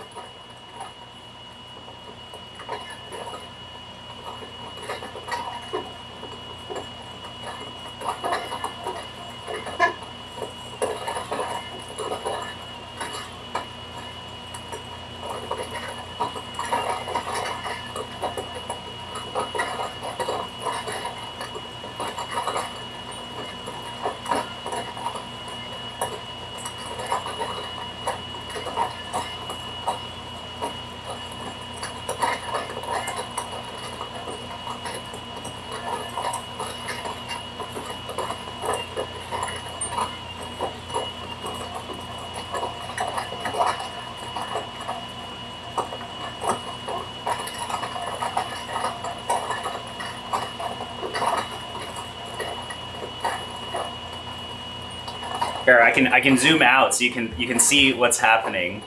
Here, I can zoom out so you can see what's happening.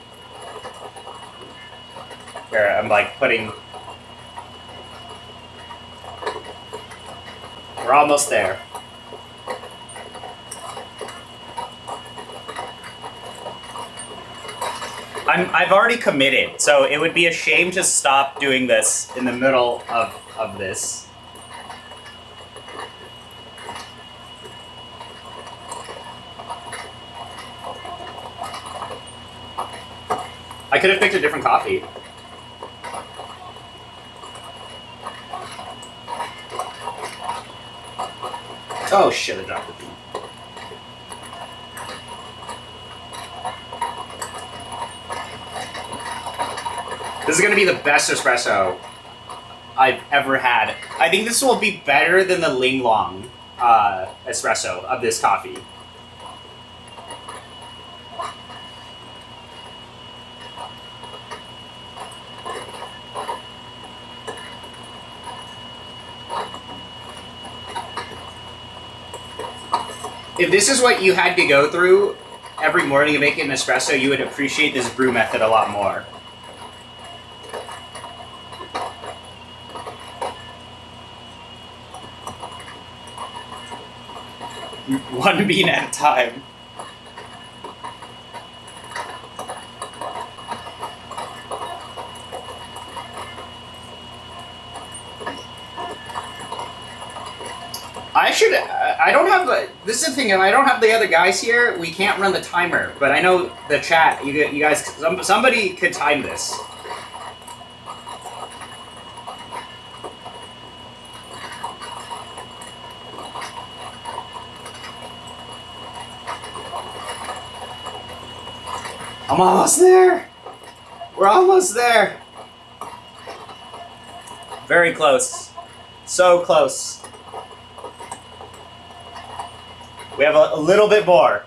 Here, I'm like putting. We're almost there. I've already committed, so it would be a shame to stop doing this in the middle of this. I could have picked a different coffee. Oh shit, I dropped the bean. This is gonna be the best espresso I've ever had. I think this will be better than the Ling Long espresso of this coffee. If this is what you had to go through every morning to make an espresso, you would appreciate this brew method a lot more. One bean at a time. I don't have the, this is the thing, I don't have the other guys here, we can't run the timer, but I know the chat, you guys, somebody could time this. I'm almost there! We're almost there! Very close. So close. We have a little bit more.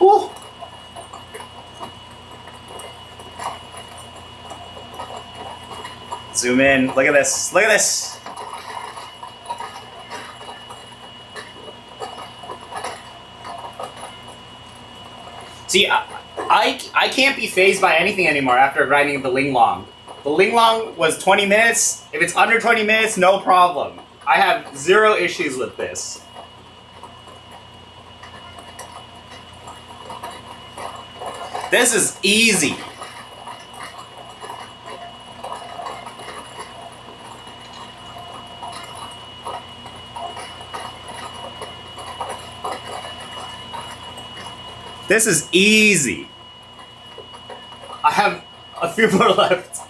Woo. Zoom in. Look at this. Look at this. See, I can't be fazed by anything anymore after grinding the Ling Long. The Ling Long was 20 minutes. If it's under 20 minutes, no problem. I have zero issues with this. This is easy. This is easy. I have a few more left.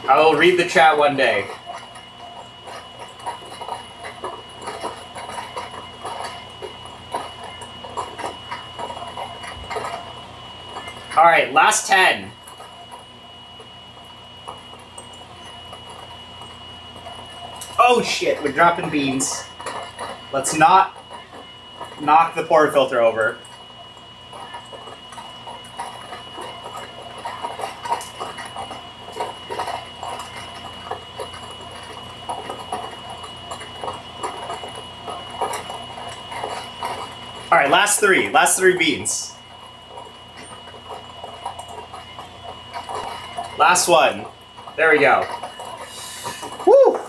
I will read the chat one day. All right, last 10. Oh shit, we're dropping beans. Let's not knock the pour filter over. right, last three beans. Last one. There we go. Woo!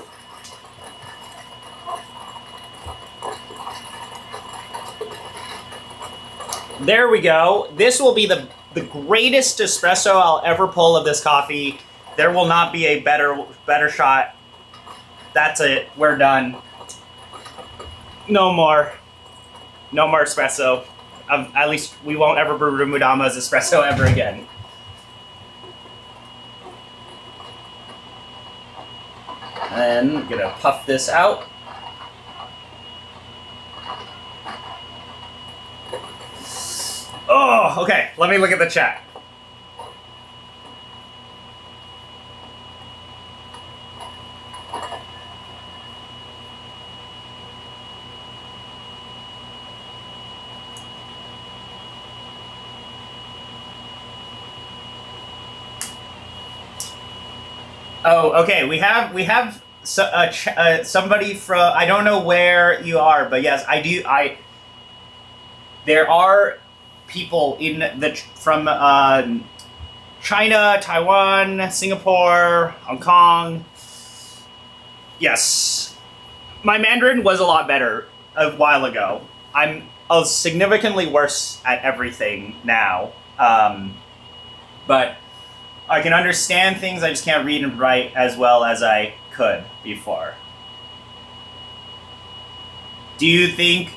There we go. This will be the greatest espresso I'll ever pull of this coffee. There will not be a better shot. That's it. We're done. No more. No more espresso. At least we won't ever brew Rumu Damoo's espresso ever again. And I'm gonna puff this out. Oh, okay. Let me look at the chat. Oh, okay. We have somebody from, I don't know where you are, but yes, I do. There are people from China, Taiwan, Singapore, Hong Kong. Yes, my Mandarin was a lot better a while ago. I'm significantly worse at everything now, but I can understand things. I just can't read and write as well as I could before. Do you think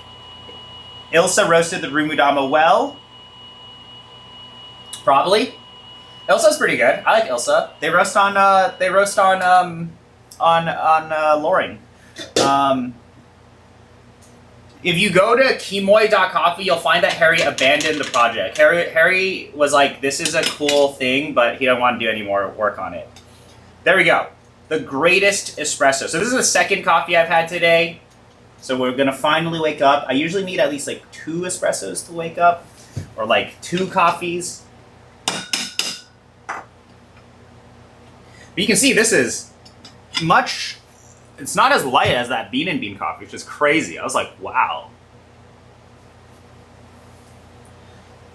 Ilsa roasted the Rumu Damoo well? Probably. Ilsa's pretty good. I like Ilsa. They roast on Loring. If you go to kimoy.coffee, you'll find that Harry abandoned the project. Harry was like, this is a cool thing, but he don't want to do any more work on it. There we go. The greatest espresso. So this is the second coffee I've had today. So we're going to finally wake up. I usually need at least like 2 espressos to wake up, or like 2 coffees. But you can see this is much... It's not as light as that bean and bean coffee, which is crazy. I was like, wow.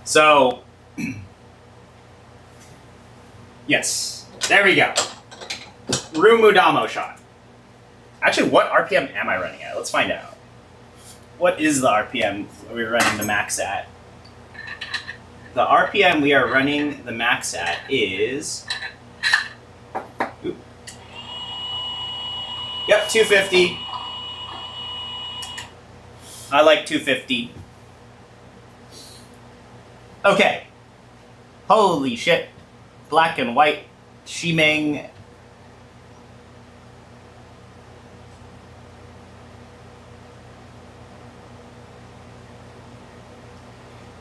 So, yes, there we go. Rumu Damoo shot. Actually, what RPM am I running at? Let's find out. What is the RPM we're running the max at? The RPM we are running the max at is... Yep, 250. I like 250. Okay. Holy shit. Black and white Shimeng.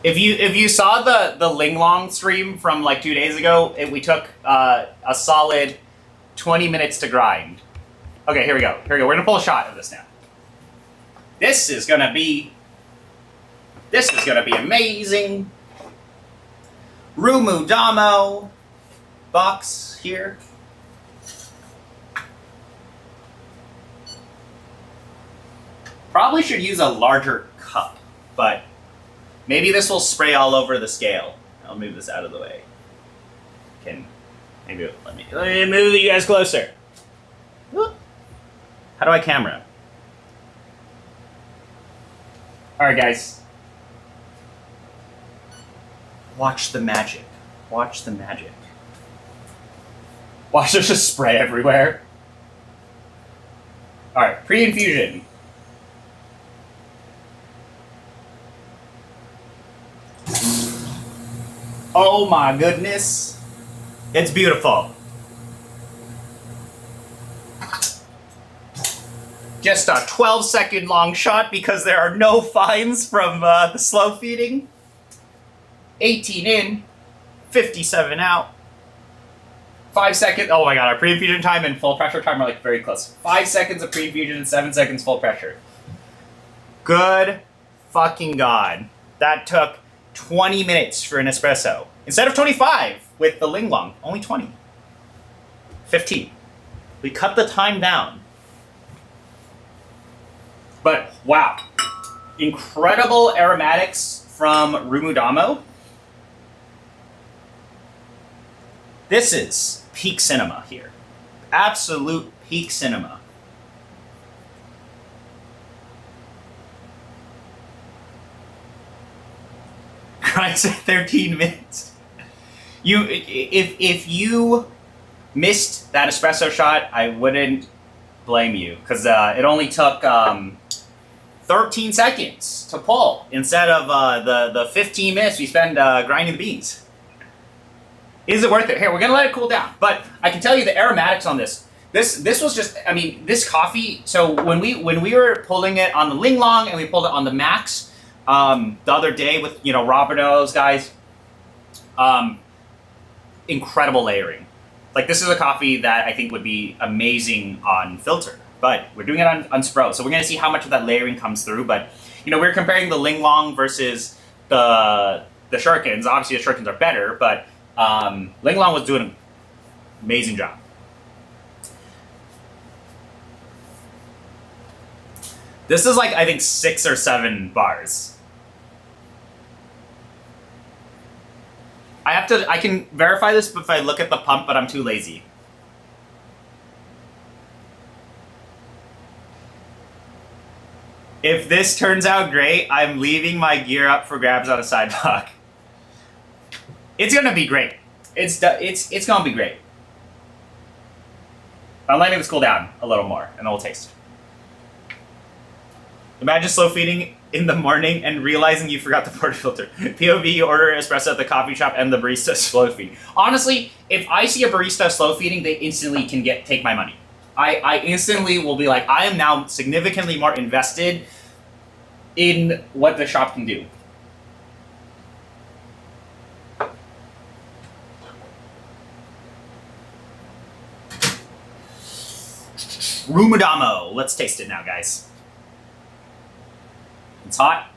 If you saw the Linglong stream from like 2 days ago, we took a solid 20 minutes to grind. Okay, here we go. We're gonna pull a shot of this now. This is gonna be amazing. Rumu Damoo box here. Probably should use a larger cup, but maybe this will spray all over the scale. I'll move this out of the way. Let me move you guys closer. How do I camera? Alright, guys. Watch the magic. Watch the magic. Watch, there's just spray everywhere. Alright, pre-infusion. Oh my goodness. It's beautiful. Just a 12-second long shot because there are no fines from the slow feeding. 18 in, 57 out. 5 seconds. Oh my god, our pre-infusion time and full pressure time are like very close. 5 seconds of pre-infusion and 7 seconds full pressure. Good fucking god. That took 20 minutes for an espresso. Instead of 25 with the Linglong, only 20. 15. We cut the time down. But wow, Incredible aromatics from Rumu Damoo. This is peak cinema here. Absolute peak cinema. Christ, 13 minutes. If you missed that espresso shot, I wouldn't blame you, because it only took 13 seconds to pull instead of the 15 minutes we spend grinding the beans. Is it worth it? Here, we're gonna let it cool down. But I can tell you the aromatics on this. This was just, I mean, this coffee. So when we were pulling it on the Ling Long and we pulled it on the Max the other day with Robert and those guys, incredible layering. Like, this is a coffee that I think would be amazing on filter, but we're doing it on Spro. So we're gonna see how much of that layering comes through. But we're comparing the Ling Long versus the Shurikens. Obviously the Shurikens are better, but Ling Long was doing an amazing job. This is like, I think, 6 or 7 bars. I can verify this if I look at the pump, but I'm too lazy. If this turns out great, I'm leaving my gear up for grabs on a sidewalk. It's gonna be great. It's gonna be great. I'm letting this cool down a little more, and then we'll taste. Imagine slow feeding in the morning and realizing you forgot the portafilter. POV, you order espresso at the coffee shop and the barista slow feed. Honestly, if I see a barista slow feeding, they instantly can take my money. I instantly will be like, I am now significantly more invested in what the shop can do. Rumu Damoo. Let's taste it now, guys. It's hot.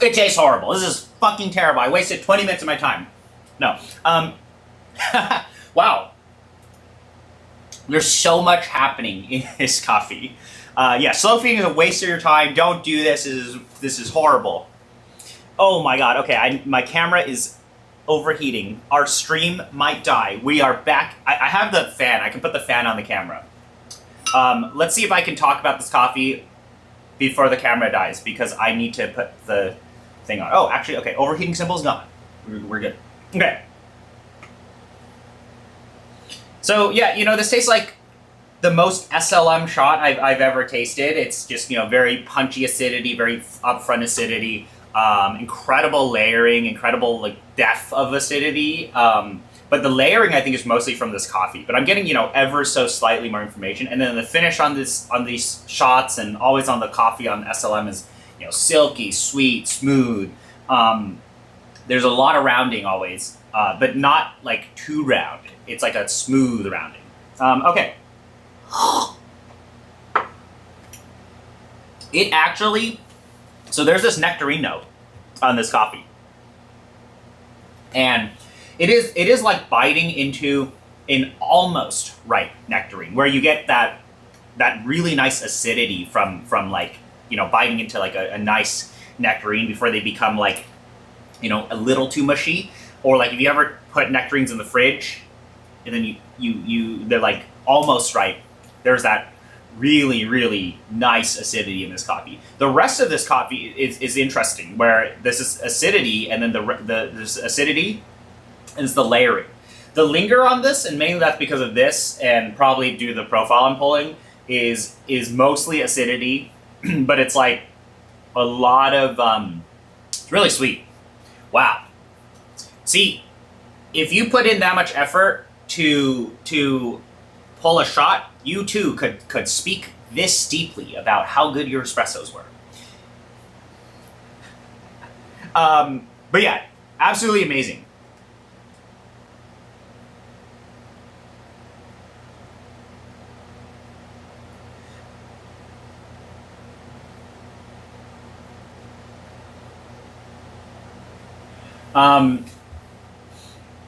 It tastes horrible. This is fucking terrible. I wasted 20 minutes of my time. No. Wow. There's so much happening in this coffee. Yeah, slow feeding is a waste of your time. Don't do this. This is horrible. Oh my god. Okay, my camera is overheating. Our stream might die. We are back. I have the fan. I can put the fan on the camera. Let's see if I can talk about this coffee before the camera dies, because I need to put the thing on. Oh, actually, okay, overheating symbol is gone. We're good. Okay. So, yeah, this tastes like the most SLM shot I've ever tasted. It's just, very punchy acidity, very upfront acidity, incredible layering, incredible, depth of acidity. But the layering, I think, is mostly from this coffee. But I'm getting, ever so slightly more information. And then the finish on these shots and always on the coffee on SLM is, silky, sweet, smooth. There's a lot of rounding always, but not, too round. It's like a smooth rounding. Okay. It actually... So there's this nectarine note on this coffee. And... It is like biting into an almost ripe nectarine, where you get that really nice acidity from biting into a nice nectarine before they become a little too mushy. Or if you ever put nectarines in the fridge and then they're almost ripe, there's that really, really nice acidity in this coffee. The rest of this coffee is interesting, where this is acidity, and then there's acidity is the layering. The linger on this, and mainly that's because of this, and probably due to the profile I'm pulling, is mostly acidity, but it's a lot of, it's really sweet. Wow. See, if you put in that much effort to pull a shot, you too could speak this deeply about how good your espressos were. But yeah, absolutely amazing.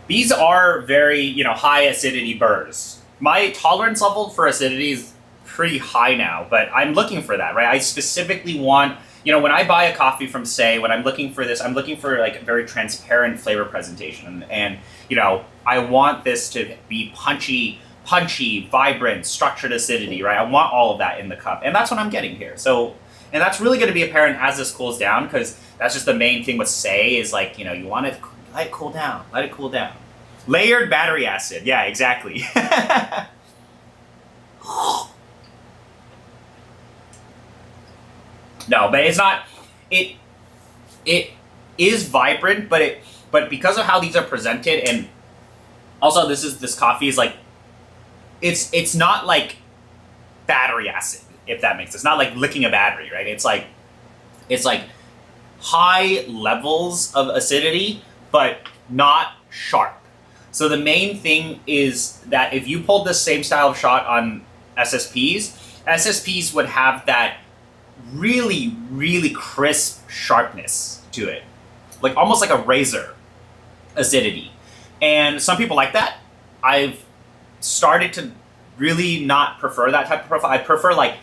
These are very, high acidity burrs. My tolerance level for acidity is pretty high now, but I'm looking for that, right? I specifically want, when I buy a coffee from Say, when I'm looking for this, I'm looking for like a very transparent flavor presentation. And I want this to be punchy, vibrant, structured acidity, right? I want all of that in the cup. And that's what I'm getting here. So, and that's really going to be apparent as this cools down, because that's just the main thing with Say is like, you want to let it cool down, let it cool down. Layered battery acid. Yeah, exactly. No, but it's not. It is vibrant, but because of how these are presented, and also this coffee is like, it's not like battery acid, if that makes sense. It's not like licking a battery, right? It's like high levels of acidity, but not sharp. So the main thing is that if you pulled the same style of shot on SSPs would have that really, really crisp sharpness to it. Like almost like a razor acidity. And some people like that. I've started to really not prefer that type of profile. I prefer like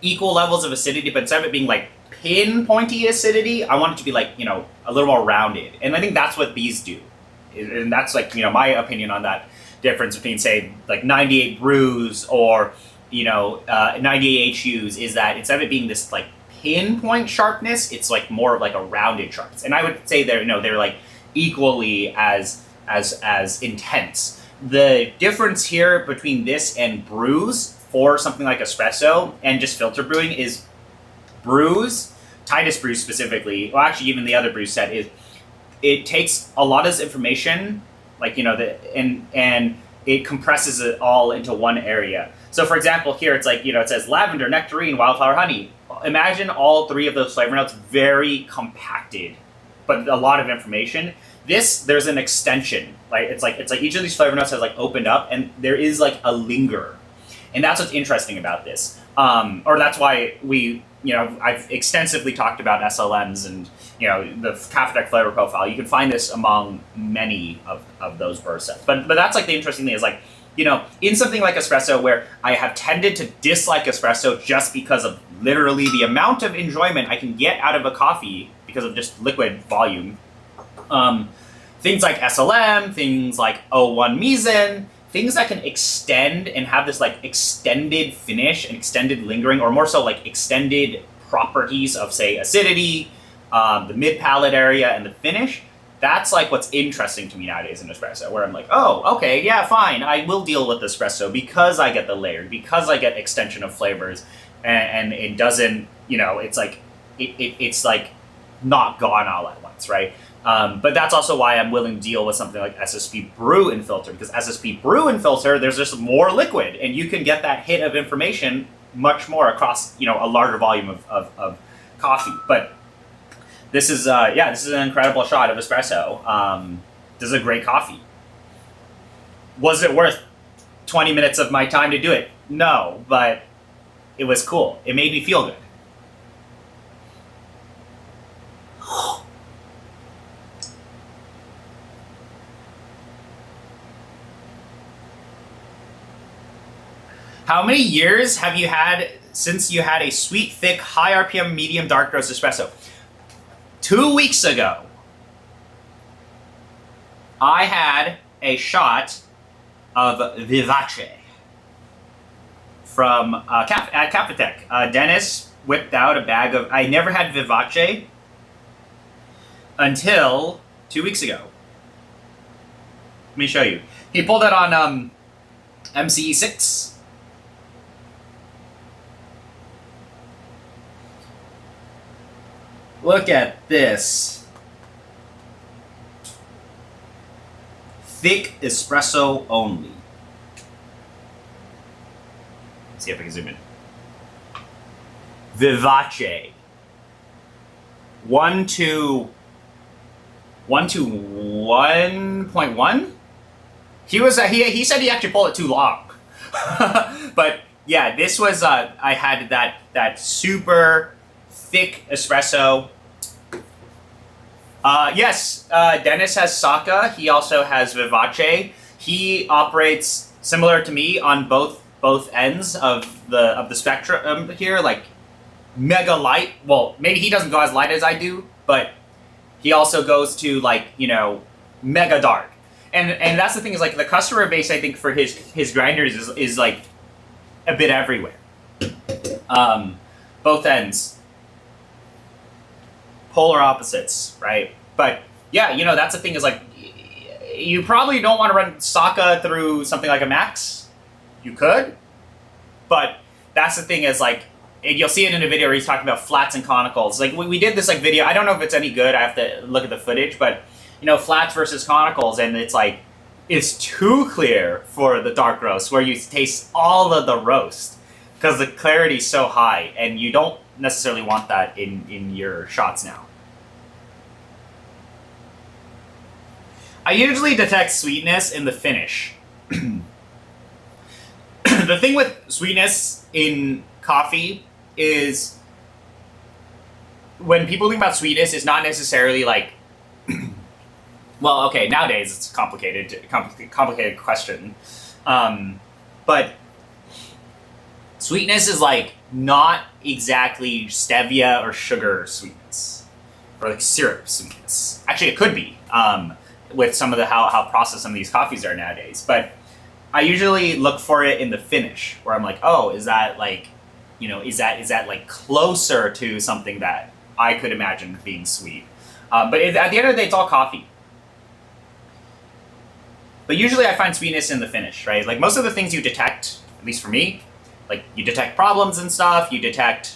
equal levels of acidity, but instead of it being like pinpointy acidity, I want it to be like, a little more rounded. And I think that's what these do. And that's like, my opinion on that difference between, say, like 98 brews or 98 HUs is that instead of it being this like pinpoint sharpness, it's like more of like a rounded sharpness. And I would say they're like equally as intense. The difference here between this and brews for something like espresso and just filter brewing is brews, Titus brews specifically, well actually even the other brew set, is it takes a lot of this information, like and it compresses it all into one area. So for example, here it's like, it says lavender, nectarine, wildflower, honey. Imagine all three of those flavor notes very compacted, but a lot of information. There's an extension. Like it's like each of these flavor notes has like opened up, and there is like a linger. And that's what's interesting about this. Or that's why I've extensively talked about SLMs and, the Cafe Deck flavor profile. You can find this among many of those Burr sets. But that's like the interesting thing is like, in something like espresso where I have tended to dislike espresso just because of literally the amount of enjoyment I can get out of a coffee because of just liquid volume. Things like SLM, things like O1 Mizen, things that can extend and have this like extended finish and extended lingering, or more so like extended properties of, say, acidity, the mid-palate area, and the finish. That's like what's interesting to me nowadays in espresso, where I'm like, oh, okay, yeah, fine, I will deal with espresso because I get the layered, because I get extension of flavors, and it doesn't, it's like, it's like not gone all at once, right? But that's also why I'm willing to deal with something like SSP Brew and Filter, because SSP Brew and Filter, there's just more liquid, and you can get that hit of information much more across, a larger volume of coffee. But this is, this is an incredible shot of espresso. This is a great coffee. Was it worth 20 minutes of my time to do it? No, but it was cool. It made me feel good. How many years have you had since you had a sweet, thick, high RPM, medium, dark roast espresso? 2 weeks ago, I had a shot of Vivace from at Cafe Tech. Dennis whipped out a bag of. I never had Vivace until 2 weeks ago. Let me show you. He pulled it on MCE6. Look at this. Thick espresso only. Let's see if I can zoom in. Vivace. 1 to 1.1. He said he actually pulled it too long. But yeah, this was I had that super thick espresso. Yes, Dennis has Saka. He also has Vivace. He operates similar to me on both both ends of the spectrum here, like mega light. Well, maybe he doesn't go as light as I do, but he also goes to like, you know, mega dark. And that's the thing, is like the customer base, I think, for his grinders is like a bit everywhere. Both ends, polar opposites, right? But yeah, you know, that's the thing, is like you probably don't want to run Sokka through something like a Max. You could, but that's the thing, is like you'll see it in a video where he's talking about flats and conicals. Like we did this like video. I don't know if it's any good. I have to look at the footage, but you know, flats versus conicals, and it's like it's too clear for the dark roast, where you taste all of the roast because the clarity is so high, and you don't necessarily want that in your shots now. I usually detect sweetness in the finish. The thing with sweetness in coffee is when people think about sweetness, it's not necessarily like well, okay, nowadays it's a complicated question. But sweetness is like not exactly stevia or sugar sweetness, or like syrup sweetness. Actually, it could be with some of the how processed some of these coffees are nowadays. But I usually look for it in the finish, where I'm like, oh, is that like, you know, is that like closer to something that I could imagine being sweet? But at the end of the day, it's all coffee. But usually I find sweetness in the finish, right? Like most of the things you detect, at least for me, like you detect problems and stuff, you detect,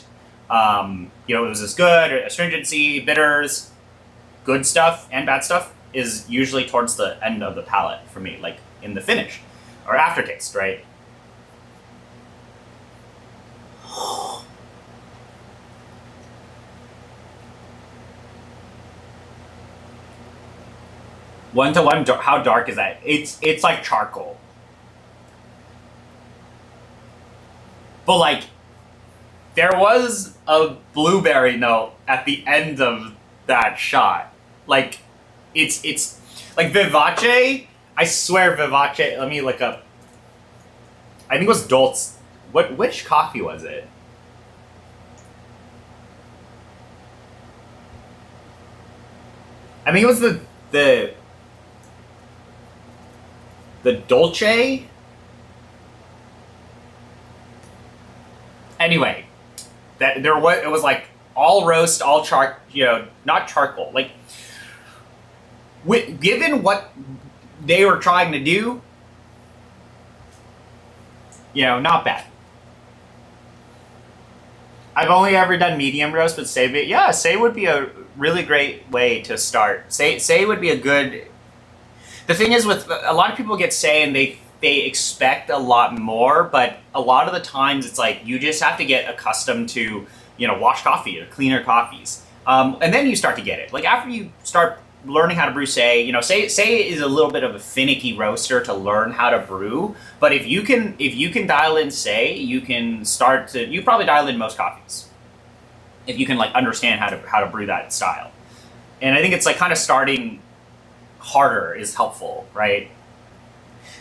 you know, is this good, or astringency, bitters, good stuff and bad stuff is usually towards the end of the palate for me, like in the finish or aftertaste, right? One to one, how dark is that? It's like charcoal. But like, there was a blueberry note at the end of that shot. Like, it's like Vivace. I swear Vivace. Let me look up. I think it was Dolce. Which coffee was it? I think it was the Dolce. Anyway, that it was like all roast, all you know, not charcoal. Like, given what they were trying to do, you know, not bad. I've only ever done medium roast, but say would be a really great way to start. Say would be a good. The thing is, with a lot of people get say and they expect a lot more, but a lot of the times it's like you just have to get accustomed to, you know, wash coffee or cleaner coffees, and then you start to get it. Like after you start learning how to brew, say is a little bit of a finicky roaster to learn how to brew, but if you can dial in say, you can start to, you probably dial in most coffees if you can like understand how to brew that style. And I think it's like kind of starting harder is helpful, right?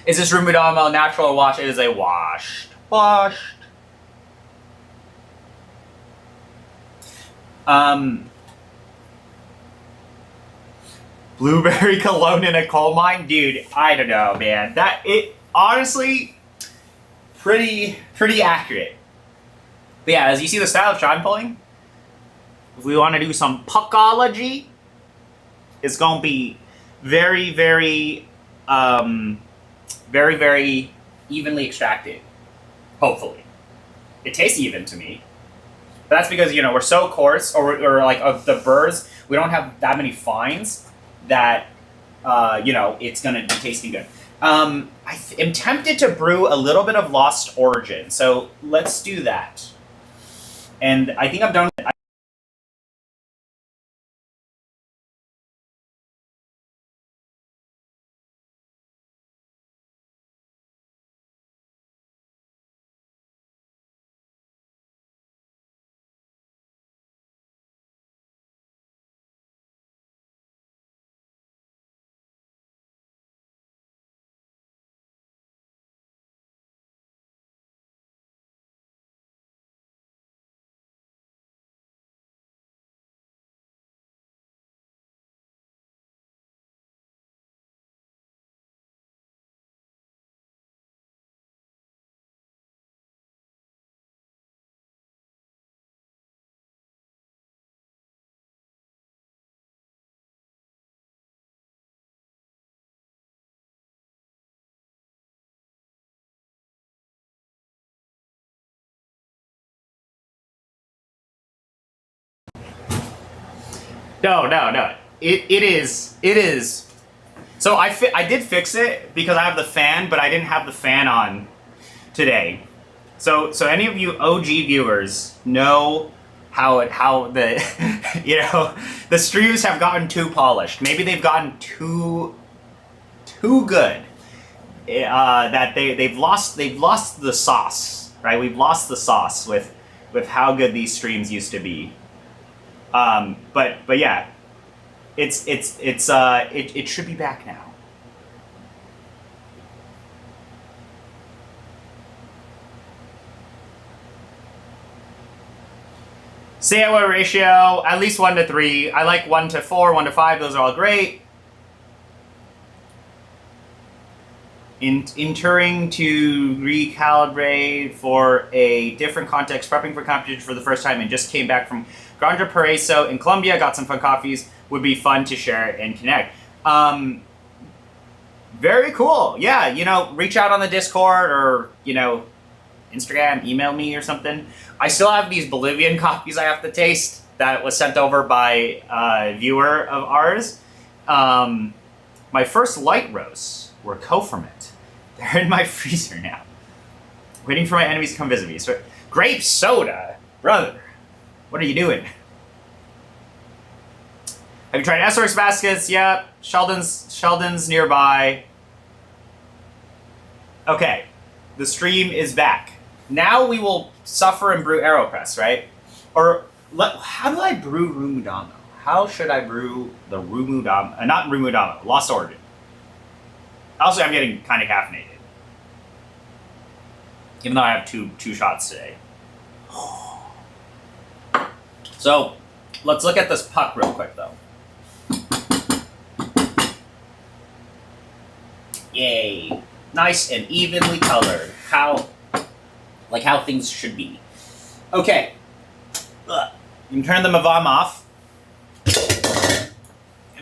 Is this Rumu Damoo natural or washed? It is a washed. Blueberry cologne in a coal mine, dude. I don't know, man. That it honestly pretty accurate. But yeah, as you see the style of shot I'm pulling, if we want to do some puckology, it's gonna be very, very evenly extracted. Hopefully, it tastes even to me. But that's because, you know, we're so coarse, or like of the burrs, we don't have that many fines that you know, it's gonna be tasting good. I am tempted to brew a little bit of Lost Origin, so let's do that. And I think I'm done. No. It is. So I did fix it because I have the fan, but I didn't have the fan on today. So any of you OG viewers know how the the streams have gotten too polished. Maybe they've gotten too good. That they've lost the sauce, right? We've lost the sauce with how good these streams used to be. But yeah, it should be back now. Say what ratio? At least 1 to 3. I like 1 to 4, 1 to 5. Those are all great. Entering to recalibrate for a different context, prepping for competition for the first time, and just came back from Granja Paraiso in Colombia. Got some fun coffees. Would be fun to share and connect. Very cool. Yeah, reach out on the Discord or Instagram, email me or something. I still have these Bolivian coffees I have to taste that was sent over by a viewer of ours. My first light roasts were co-ferment. They're in my freezer now. Waiting for my enemies to come visit me. So, grape soda? Brother, what are you doing? Have you tried SRX baskets? Yep. Sheldon's nearby. Okay. The stream is back. Now we will suffer and brew AeroPress, right? Or how do I brew Rumu Damoo? How should I brew the Rumu Damoo? Not Rumu Damoo, Lost Origin. Also, I'm getting kind of caffeinated. Even though I have two shots today. So, let's look at this puck real quick, though. Yay. Nice and evenly colored. How things should be. Okay. You can turn the Mavam off.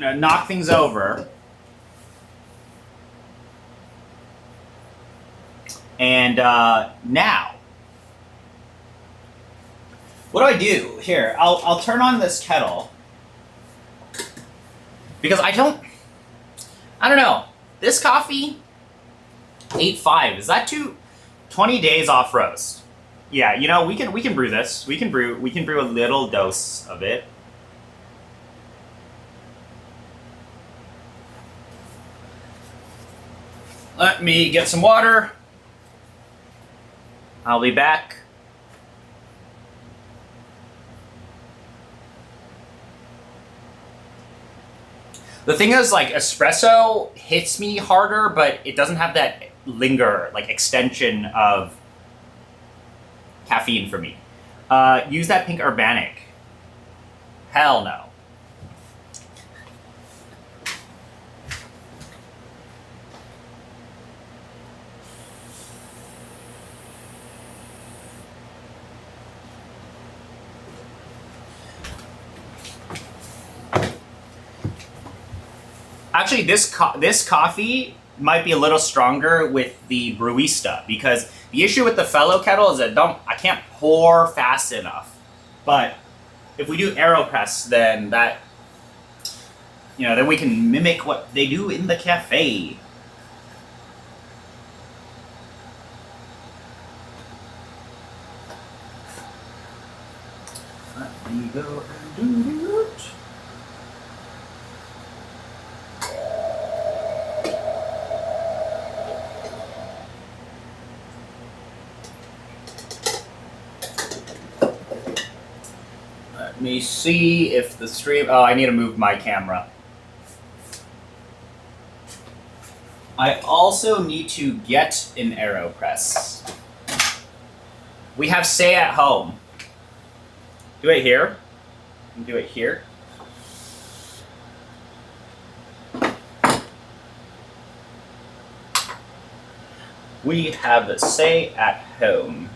Knock things over. And now, what do I do? Here, I'll turn on this kettle. Because I don't know. This coffee, 8.5, is that too 20 days off roast? Yeah, we can brew this. We can brew a little dose of it. Let me get some water. I'll be back. The thing is, espresso hits me harder, but it doesn't have that extension of caffeine for me. Use that pink urbanic. Hell no. Actually, this coffee might be a little stronger with the Brewista, because the issue with the fellow kettle is that I can't pour fast enough. But if we do AeroPress, then then we can mimic what they do in the cafe. Let me go and do it. Let me see if the stream... Oh, I need to move my camera. I also need to get an AeroPress. We have Say at Home. Do it here. Do it here. We have a Say at Home.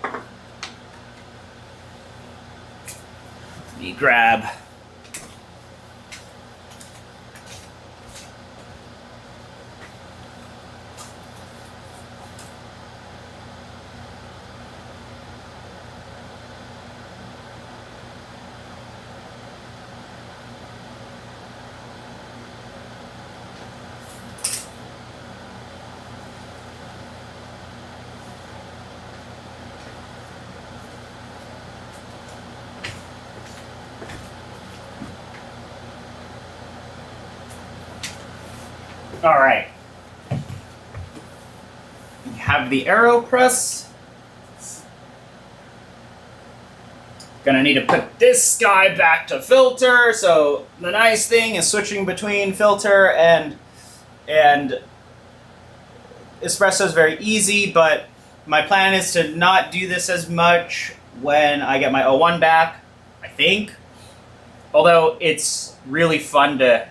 Let me grab. All right. We have the AeroPress. Gonna need to put this guy back to filter. So the nice thing is switching between filter and espresso is very easy, but my plan is to not do this as much when I get my O1 back, I think. Although it's really fun to,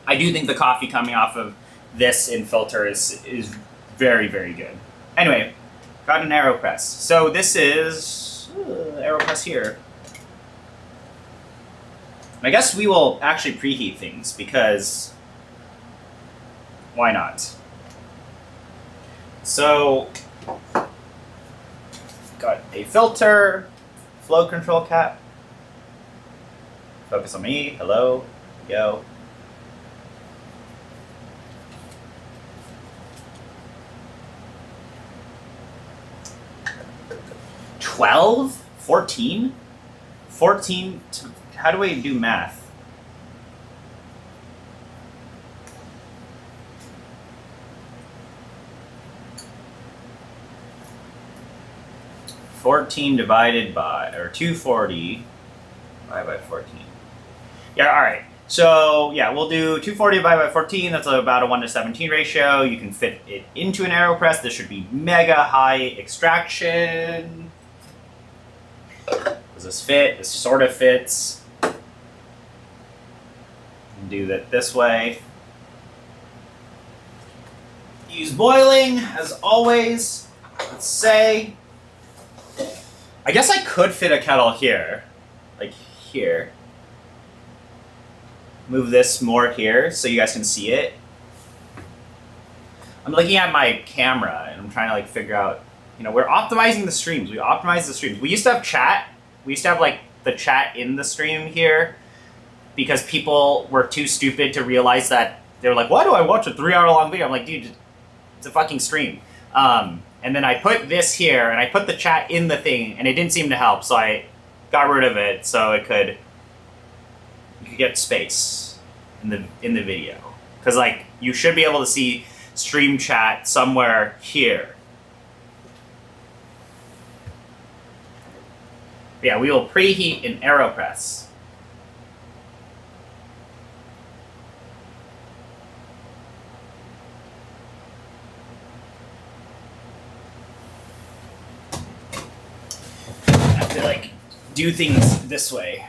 I do think the coffee coming off of this in filter is very, very good. Anyway, got an AeroPress. So this is AeroPress here. I guess we will actually preheat things because why not? So, got a filter, flow control cap. Focus on me, hello, yo. $12? $14? $14, how do I do math? $14 divided by, or 240 divided by 14. Yeah, all right. So yeah, we'll do 240 divided by 14. That's about a 1:17 ratio. You can fit it into an AeroPress. This should be mega high extraction. Does this fit? This sort of fits. Do that this way. Use boiling as always. Let's say. I guess I could fit a kettle here, like here. Move this more here so you guys can see it. I'm looking at my camera and I'm trying to like figure out, you know, we're optimizing the streams. We optimize the streams. We used to have chat. We used to have like the chat in the stream here because people were too stupid to realize that they were like, why do I watch a 3 hour long video? I'm like, dude, it's a fucking stream. And then I put this here, and I put the chat in the thing, and it didn't seem to help, so I got rid of it so you could get space in the video. Because like you should be able to see stream chat somewhere here. But yeah, we will preheat an AeroPress. To like do things this way.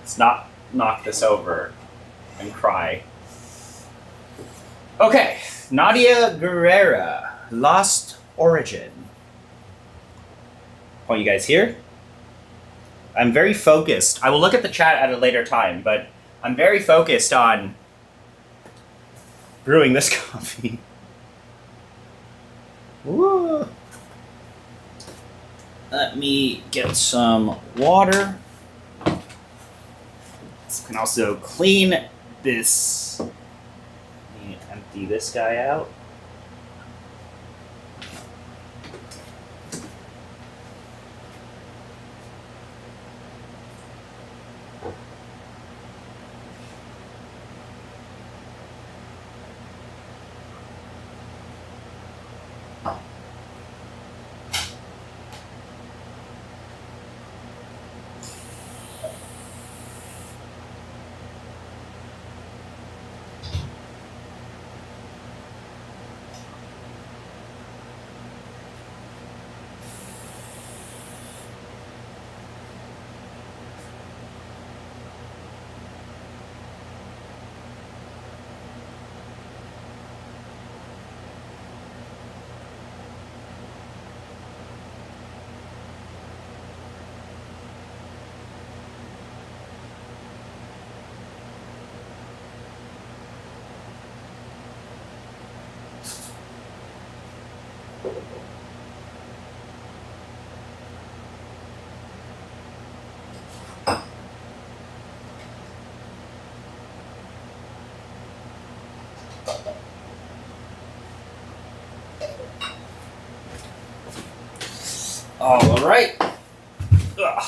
Let's not knock this over and cry. Okay, Nadia Guerrera, Lost Origin. Oh, you guys here? I'm very focused. I will look at the chat at a later time, but I'm very focused on brewing this coffee. Woo. Let me get some water. This can also clean this. Let me empty this guy out. All right. Ugh.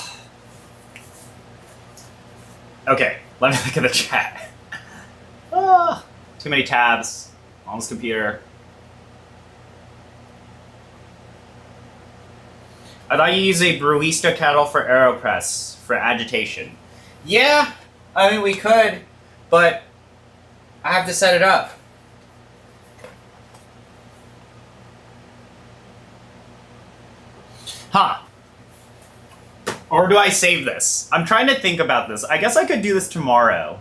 Okay, let me look at the chat. Ah, too many tabs on this computer. I thought you use a Brewista kettle for AeroPress for agitation. Yeah, I mean we could, but I have to set it up. Huh. Or do I save this? I'm trying to think about this. I guess I could do this tomorrow.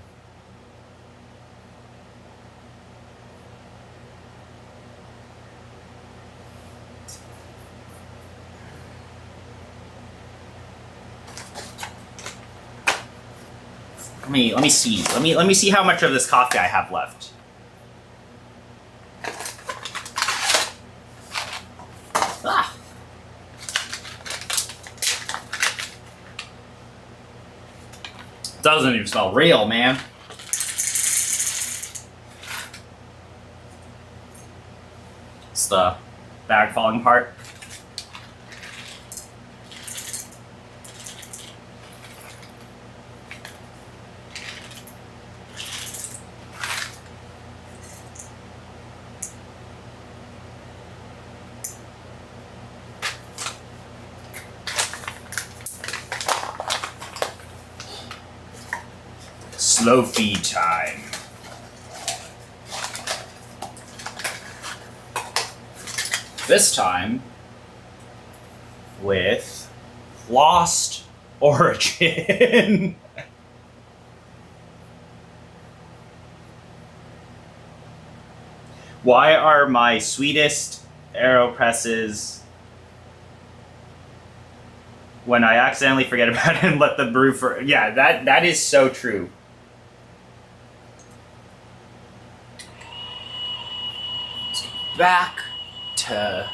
Let me see. Let me see how much of this coffee I have left. Ah. Doesn't even smell real, man. It's the bag falling apart. Slow feed time. This time with Lost Origin. Why are my sweetest AeroPresses when I accidentally forget about it and let them brew for... Yeah, that is so true. Back to...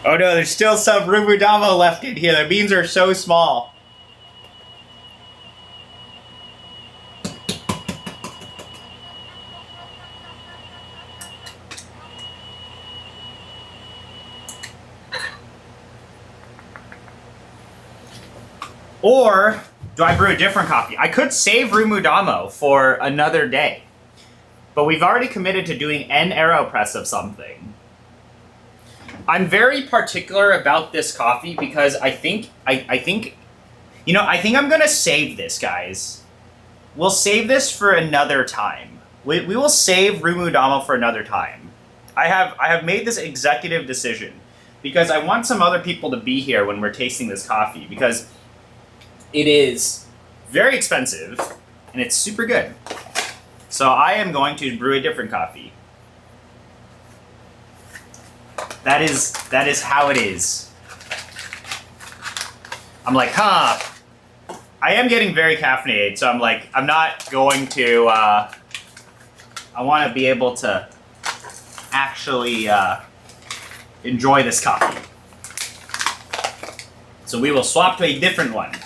Oh no, there's still some Rumu Damoo left in here. The beans are so small. Or do I brew a different coffee? I could save Rumu Damoo for another day. But we've already committed to doing an AeroPress of something. I'm very particular about this coffee because I think I'm gonna save this, guys. We'll save this for another time. We will save Rumu Damoo for another time. I have made this executive decision because I want some other people to be here when we're tasting this coffee because it is very expensive and it's super good. So I am going to brew a different coffee. That is how it is. I'm like, huh. I am getting very caffeinated, so I'm like, I'm not going to, I want to be able to actually enjoy this coffee. So we will swap to a different one.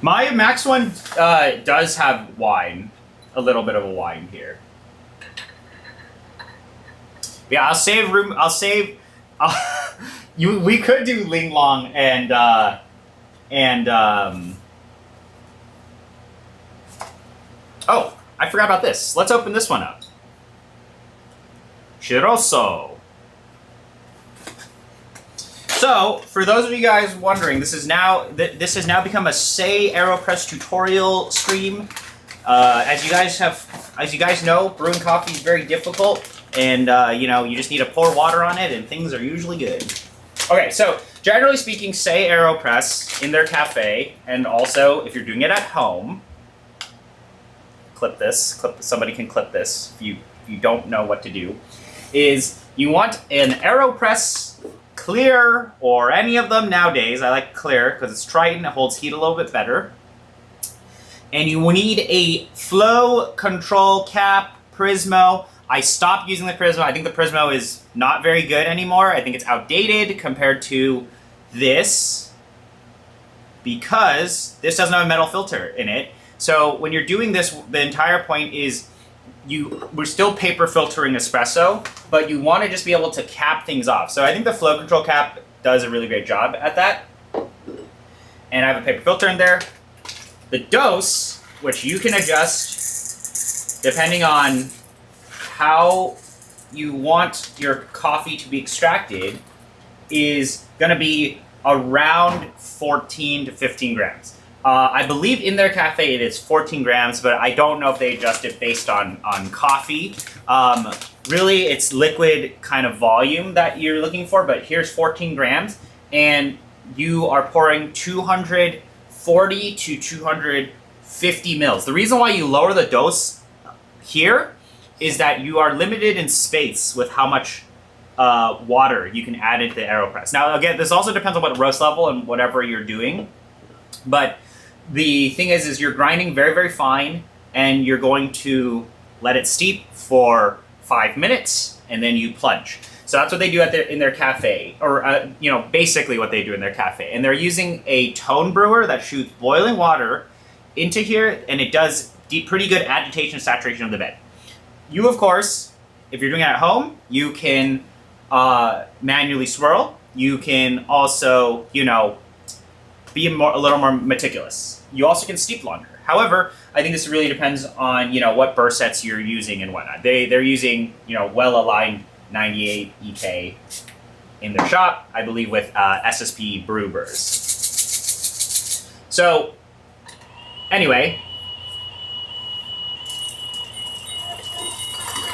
My Max one does have wine, a little bit of a wine here. Yeah, I'll save room. We could do Ling Long and oh, I forgot about this. Let's open this one up. Shiroso. So, for those of you guys wondering, this has now become a Say AeroPress tutorial stream. As you guys know, brewing coffee is very difficult, and you just need to pour water on it, and things are usually good. Okay, so generally speaking, Say AeroPress in their cafe, and also if you're doing it at home, somebody can clip this if you don't know what to do, is you want an AeroPress clear or any of them nowadays. I like clear because it's Triton, it holds heat a little bit better. And you need a flow control cap, Prismo. I stopped using the Prismo. I think the Prismo is not very good anymore. I think it's outdated compared to this because this doesn't have a metal filter in it. So when you're doing this, the entire point is we're still paper filtering espresso, but you want to just be able to cap things off. So I think the flow control cap does a really great job at that. And I have a paper filter in there. The dose, which you can adjust depending on how you want your coffee to be extracted, is going to be around 14 to 15 grams. I believe in their cafe it is 14 grams, but I don't know if they adjust it based on coffee. Really, it's liquid kind of volume that you're looking for, but here's 14 grams, and you are pouring 240 to 250 mils. The reason why you lower the dose here is that you are limited in space with how much water you can add into the AeroPress. Now, again, this also depends on what roast level and whatever you're doing, but the thing is you're grinding very, very fine, and you're going to let it steep for 5 minutes, and then you plunge. So that's what they do in their cafe, or basically what they do in their cafe. And they're using a tone brewer that shoots boiling water into here, and it does pretty good agitation and saturation of the bed. You, of course, if you're doing it at home, you can manually swirl. You can also, be a little more meticulous. You also can steep longer. However, I think this really depends on, what burr sets you're using and whatnot. They're using, well-aligned 98 EK in their shop, I believe with SSP brew burrs. So, anyway,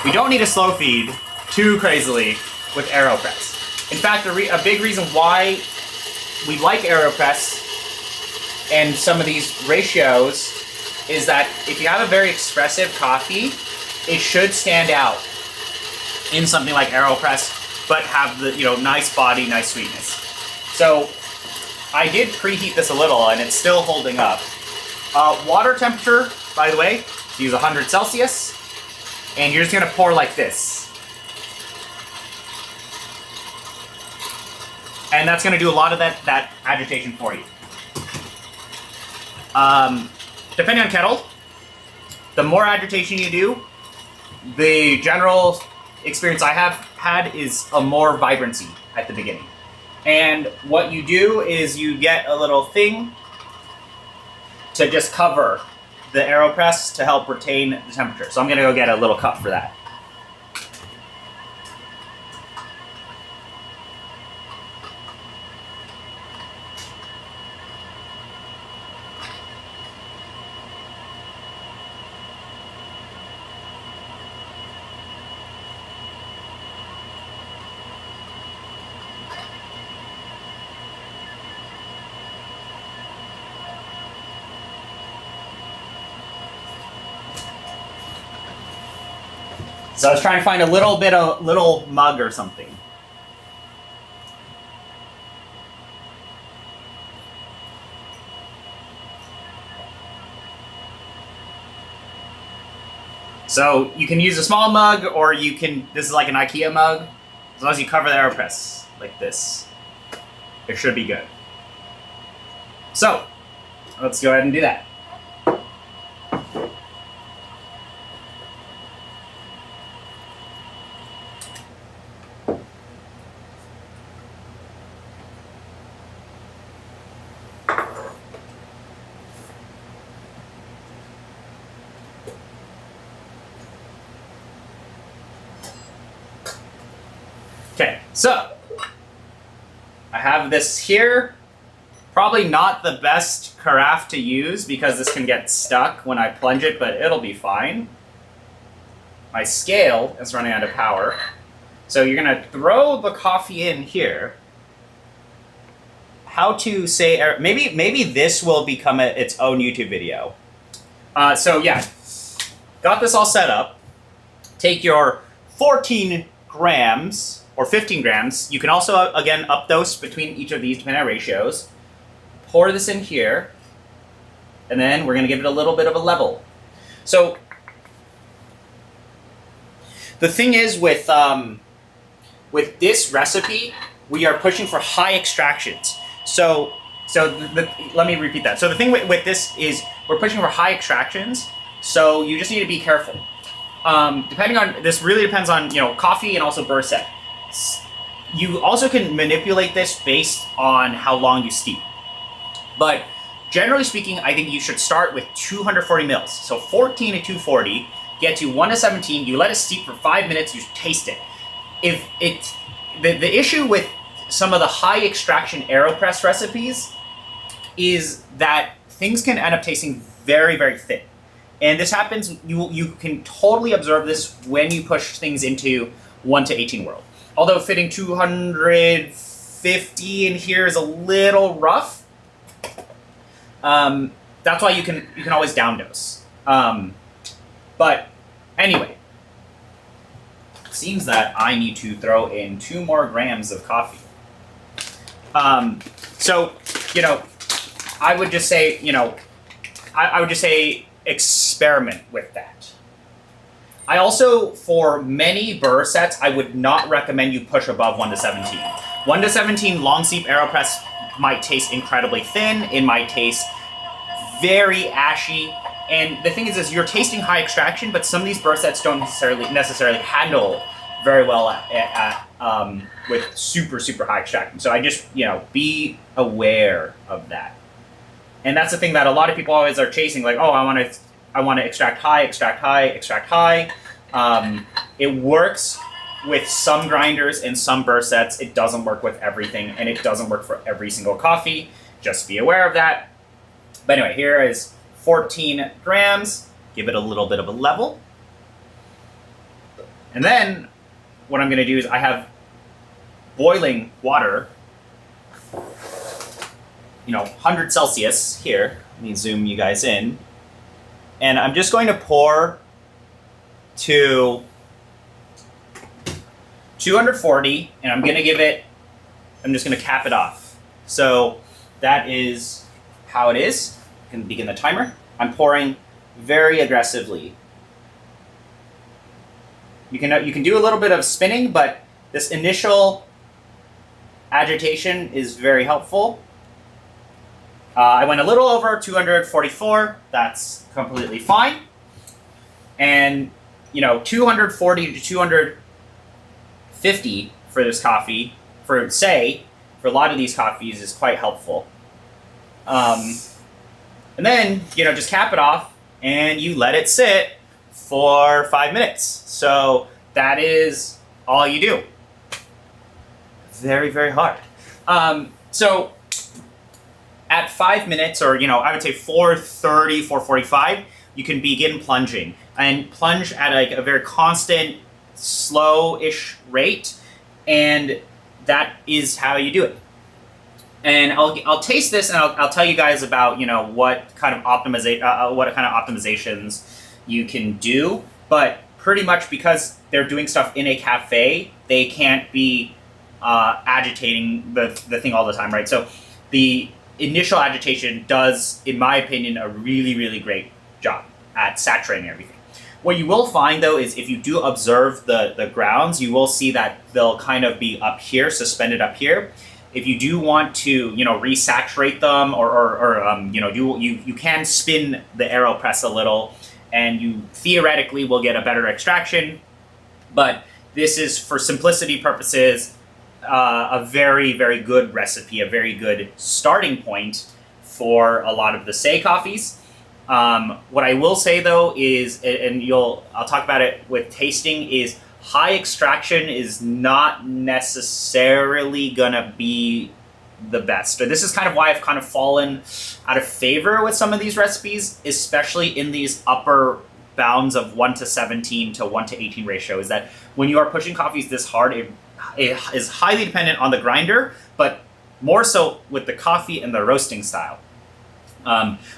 we don't need a slow feed too crazily with AeroPress. In fact, a big reason why we like AeroPress and some of these ratios is that if you have a very expressive coffee, it should stand out in something like AeroPress, but have the nice body, nice sweetness. So I did preheat this a little, and it's still holding up. Water temperature, by the way, use 100 Celsius, and you're just gonna pour like this. And that's gonna do a lot of that agitation for you. Depending on kettle, the more agitation you do, the general experience I have had is a more vibrancy at the beginning. And what you do is you get a little thing to just cover the AeroPress to help retain the temperature. So I'm gonna go get a little cup for that. So I was trying to find a little mug or something. So you can use a small mug, or this is like an IKEA mug. As long as you cover the AeroPress like this, it should be good. So let's go ahead and do that. Okay, so I have this here. Probably not the best carafe to use because this can get stuck when I plunge it, but it'll be fine. My scale is running out of power. So you're gonna throw the coffee in here. How to say, maybe this will become its own YouTube video. So yeah, got this all set up. Take your 14 grams or 15 grams. You can also, again, up dose between each of these depending on ratios. Pour this in here, and then we're going to give it a little bit of a level. So the thing is with this recipe, we are pushing for high extractions. So let me repeat that. So the thing with this is we're pushing for high extractions. So you just need to be careful. Depending on, this really depends on, coffee and also burr set. You also can manipulate this based on how long you steep. But generally speaking, I think you should start with 240 mils. So 14 to 240, get to 1 to 17, you let it steep for 5 minutes, you taste it. If it, the issue with some of the high extraction AeroPress recipes is that things can end up tasting very, very thin. And this happens, you can totally observe this when you push things into 1 to 18 world. Although fitting 250 in here is a little rough. That's why you can always down dose. But anyway, it seems that I need to throw in 2 more grams of coffee. So, I would just say, I would just say experiment with that. I also, for many burr sets, I would not recommend you push above 1 to 17. 1 to 17 long steep AeroPress might taste incredibly thin. It might taste very ashy. And the thing is you're tasting high extraction, but some of these burr sets don't necessarily handle very well with super, super high extraction. So I just, be aware of that. And that's the thing that a lot of people always are chasing, like, oh, I want to extract high, extract high, extract high. It works with some grinders and some burr sets. It doesn't work with everything, and it doesn't work for every single coffee. Just be aware of that. But anyway, here is 14 grams. Give it a little bit of a level. And then what I'm going to do is I have boiling water, 100 Celsius here. Let me zoom you guys in. And I'm just going to pour to 240, and I'm just going to cap it off. So that is how it is. I can begin the timer. I'm pouring very aggressively. You can do a little bit of spinning, but this initial agitation is very helpful. I went a little over 244. That's completely fine. And 240 to 250 for this coffee, for a lot of these coffees, is quite helpful. And then just cap it off, and you let it sit for 5 minutes. So that is all you do. Very, very hard. So at 5 minutes, or I would say 4:30, 4:45, you can begin plunging, and plunge at a very constant, slow-ish rate, and that is how you do it. And I'll taste this, and I'll tell you guys about what kind of optimizations you can do. But pretty much because they're doing stuff in a cafe, they can't be agitating the thing all the time, right? So the initial agitation does, in my opinion, a really, really great job at saturating everything. What you will find, though, is if you do observe the grounds, you will see that they'll kind of be up here, suspended up here. If you do want to, resaturate them, you can spin the AeroPress a little, and you theoretically will get a better extraction. But this is, for simplicity purposes, a very, very good recipe, a very good starting point for a lot of the Say coffees. What I will say, though, is, and I'll talk about it with tasting, is high extraction is not necessarily gonna be the best. This is kind of why I've kind of fallen out of favor with some of these recipes, especially in these upper bounds of 1 to 17 to 1 to 18 ratio, is that when you are pushing coffees this hard, it is highly dependent on the grinder, but more so with the coffee and the roasting style,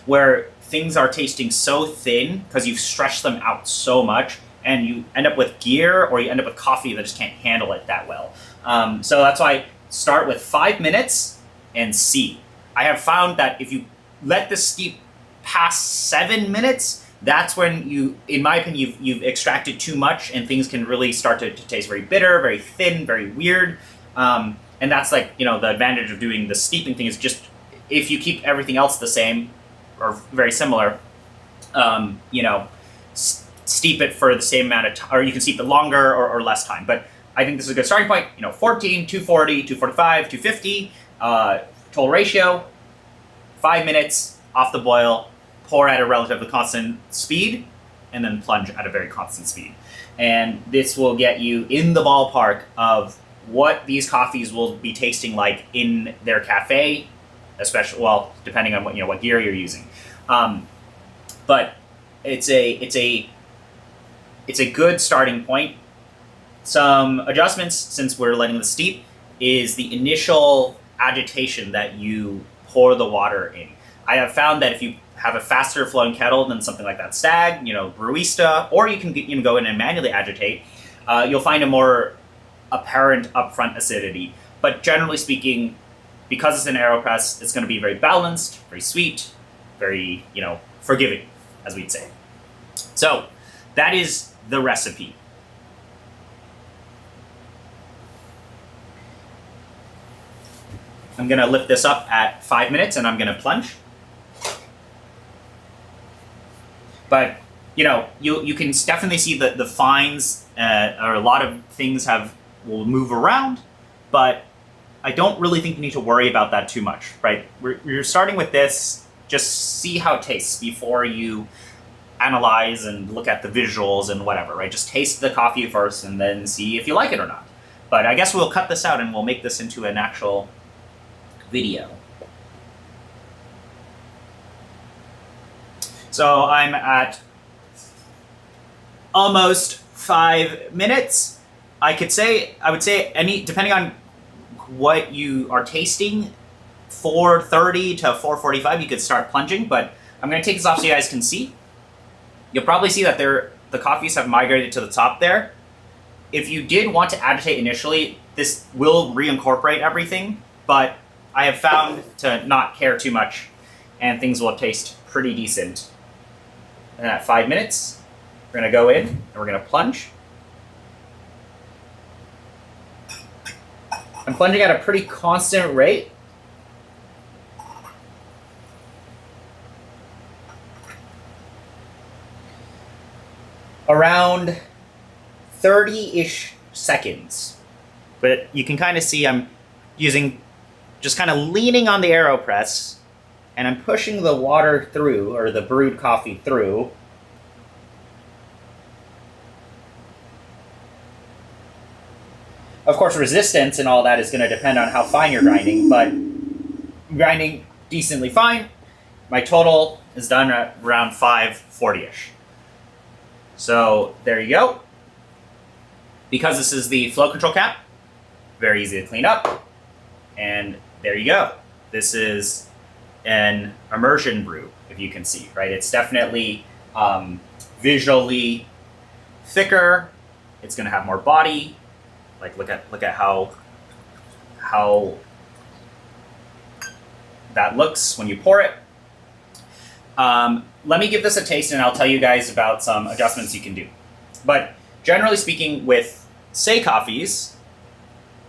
where things are tasting so thin because you've stretched them out so much. and you end up with gear, or you end up with coffee that just can't handle it that well. So that's why I start with 5 minutes and see. I have found that if you let this steep past 7 minutes, that's when you, in my opinion, you've extracted too much, and things can really start to taste very bitter, very thin, very weird. And that's like, the advantage of doing the steeping thing is just, if you keep everything else the same or very similar, steep it for the same amount of time, or you can steep it longer or less time. But I think this is a good starting point. 14, 240, 245, 250, total ratio, 5 minutes off the boil, pour at a relatively constant speed, and then plunge at a very constant speed. And this will get you in the ballpark of what these coffees will be tasting like in their cafe, especially, well, depending on what gear you're using. But it's a good starting point. Some adjustments, since we're letting this steep, is the initial agitation that you pour the water in. I have found that if you have a faster flowing kettle than something like that Stag, Brewista, or you can go in and manually agitate, you'll find a more apparent upfront acidity. But generally speaking, because it's an AeroPress, it's going to be very balanced, very sweet, very, forgiving, as we'd say. So that is the recipe. I'm going to lift this up at 5 minutes, and I'm going to plunge. But, you can definitely see the fines, or a lot of things will move around, but I don't really think you need to worry about that too much, right? You're starting with this, just see how it tastes before you analyze and look at the visuals and whatever, right? Just taste the coffee first and then see if you like it or not. But I guess we'll cut this out and we'll make this into an actual video. So I'm at almost 5 minutes. I would say depending on what you are tasting, 4:30 to 4:45, you could start plunging, but I'm going to take this off so you guys can see. You'll probably see that the coffees have migrated to the top there. If you did want to agitate initially, this will reincorporate everything, but I have found to not care too much, and things will taste pretty decent. And at 5 minutes, we're going to go in and we're going to plunge. I'm plunging at a pretty constant rate. Around 30-ish seconds. But you can kind of see I'm just kind of leaning on the AeroPress, and I'm pushing the water through, or the brewed coffee through. Of course, resistance and all that is going to depend on how fine you're grinding, but I'm grinding decently fine. My total is done at around 540-ish. So there you go. Because this is the flow control cap, very easy to clean up. And there you go. This is an immersion brew, if you can see, right? It's definitely visually thicker. It's going to have more body. Like look at how that looks when you pour it. Let me give this a taste, and I'll tell you guys about some adjustments you can do. But generally speaking, with Sei coffees,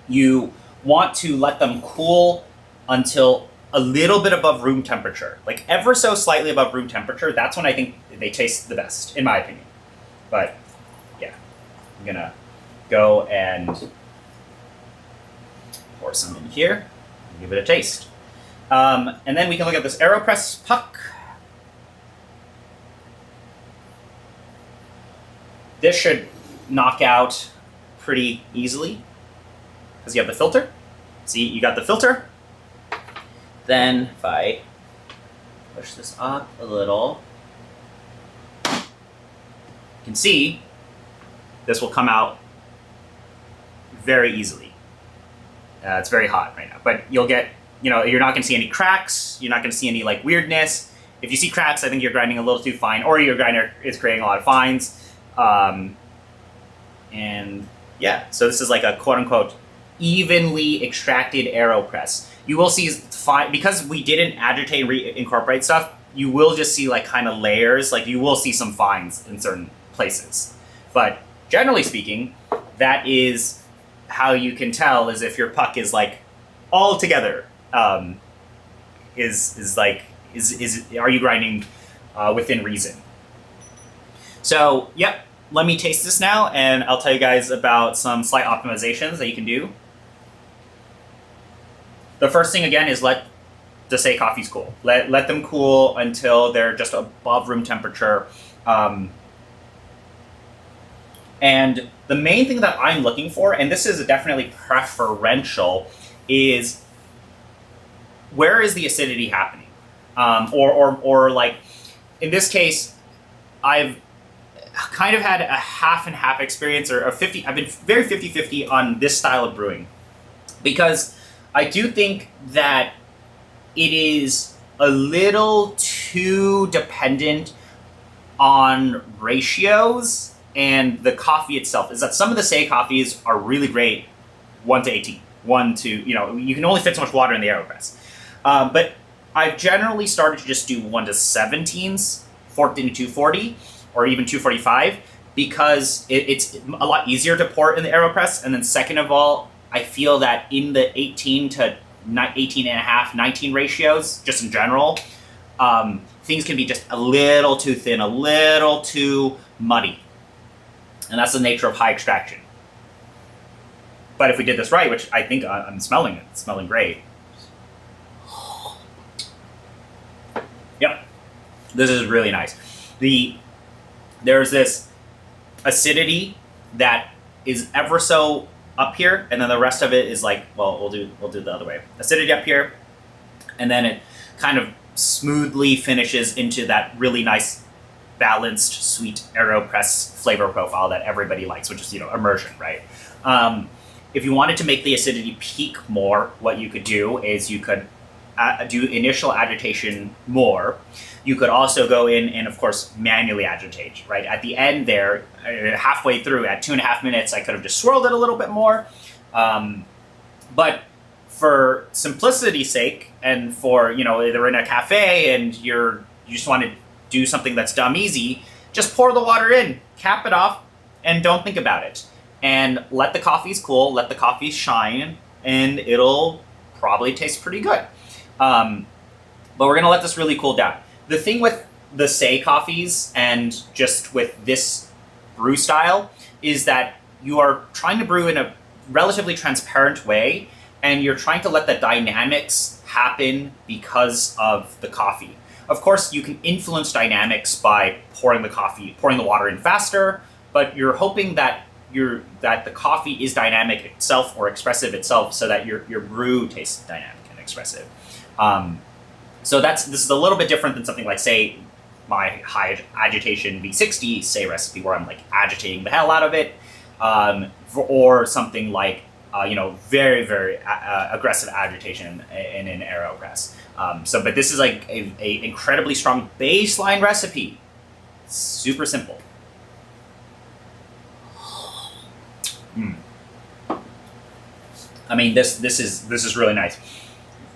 you want to let them cool until a little bit above room temperature, like ever so slightly above room temperature. That's when I think they taste the best, in my opinion. But yeah, I'm gonna go and pour some in here and give it a taste. And then we can look at this AeroPress puck. This should knock out pretty easily because you have the filter. See, you got the filter. Then if I push this up a little, you can see this will come out very easily. It's very hot right now, but you'll get, you're not going to see any cracks. You're not going to see any like weirdness. If you see cracks, I think you're grinding a little too fine, or your grinder is creating a lot of fines. And yeah, so this is like a quote unquote evenly extracted AeroPress. You will see, because we didn't agitate and reincorporate stuff, you will just see like kind of layers, like you will see some fines in certain places. But generally speaking, that is how you can tell is if your puck is like all together. Are you grinding within reason? So, yep, let me taste this now, and I'll tell you guys about some slight optimizations that you can do. The first thing, again, is let the Estate coffees cool. Let them cool until they're just above room temperature. And the main thing that I'm looking for, and this is definitely preferential, is where is the acidity happening? Or like, in this case, I've kind of had a half and half experience, or a 50, I've been very 50-50 on this style of brewing. Because I do think that it is a little too dependent on ratios and the coffee itself. Is that some of the Estate coffees are really great 1 to 18. 1 to, you can only fit so much water in the AeroPress. But I've generally started to just do 1 to 17s, 14 to 240, or even 245, because it's a lot easier to pour in the AeroPress. And then second of all, I feel that in the 18 to 18 and a half, 19 ratios, just in general, things can be just a little too thin, a little too muddy. And that's the nature of high extraction. But if we did this right, which I think I'm smelling it, it's smelling great. Yep, this is really nice. There's this acidity that is ever so up here, and then the rest of it is like, well, we'll do the other way. Acidity up here, and then it kind of smoothly finishes into that really nice, balanced, sweet AeroPress flavor profile that everybody likes, which is, immersion, right? If you wanted to make the acidity peak more, what you could do is you could do initial agitation more. You could also go in and, of course, manually agitate, right? At the end there, halfway through, at 2.5 minutes, I could have just swirled it a little bit more. But for simplicity's sake, and for, either in a cafe and you just want to do something that's dumb easy, just pour the water in, cap it off, and don't think about it. And let the coffees cool, let the coffees shine, and it'll probably taste pretty good. But we're going to let this really cool down. The thing with the Estate coffees and just with this brew style is that you are trying to brew in a relatively transparent way, and you're trying to let the dynamics happen because of the coffee. Of course, you can influence dynamics by pouring the water in faster, but you're hoping that the coffee is dynamic itself or expressive itself, so that your brew tastes dynamic and expressive. So this is a little bit different than something like, say, my high agitation V60 say recipe, where I'm like agitating the hell out of it, or something like very, very aggressive agitation in an AeroPress. But this is like a incredibly strong baseline recipe. Super simple. I mean, this is really nice.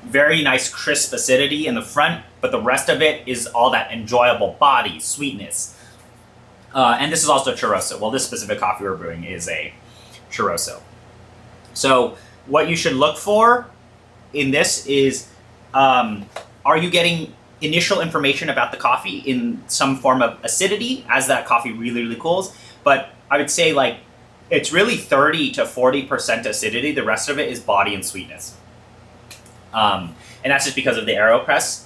Very nice crisp acidity in the front, but the rest of it is all that enjoyable body, sweetness. And this is also a churroso. Well, this specific coffee we're brewing is a churroso. So what you should look for in this is, are you getting initial information about the coffee in some form of acidity as that coffee really, really cools? But I would say like it's really 30 to 40% acidity. The rest of it is body and sweetness. And that's just because of the AeroPress.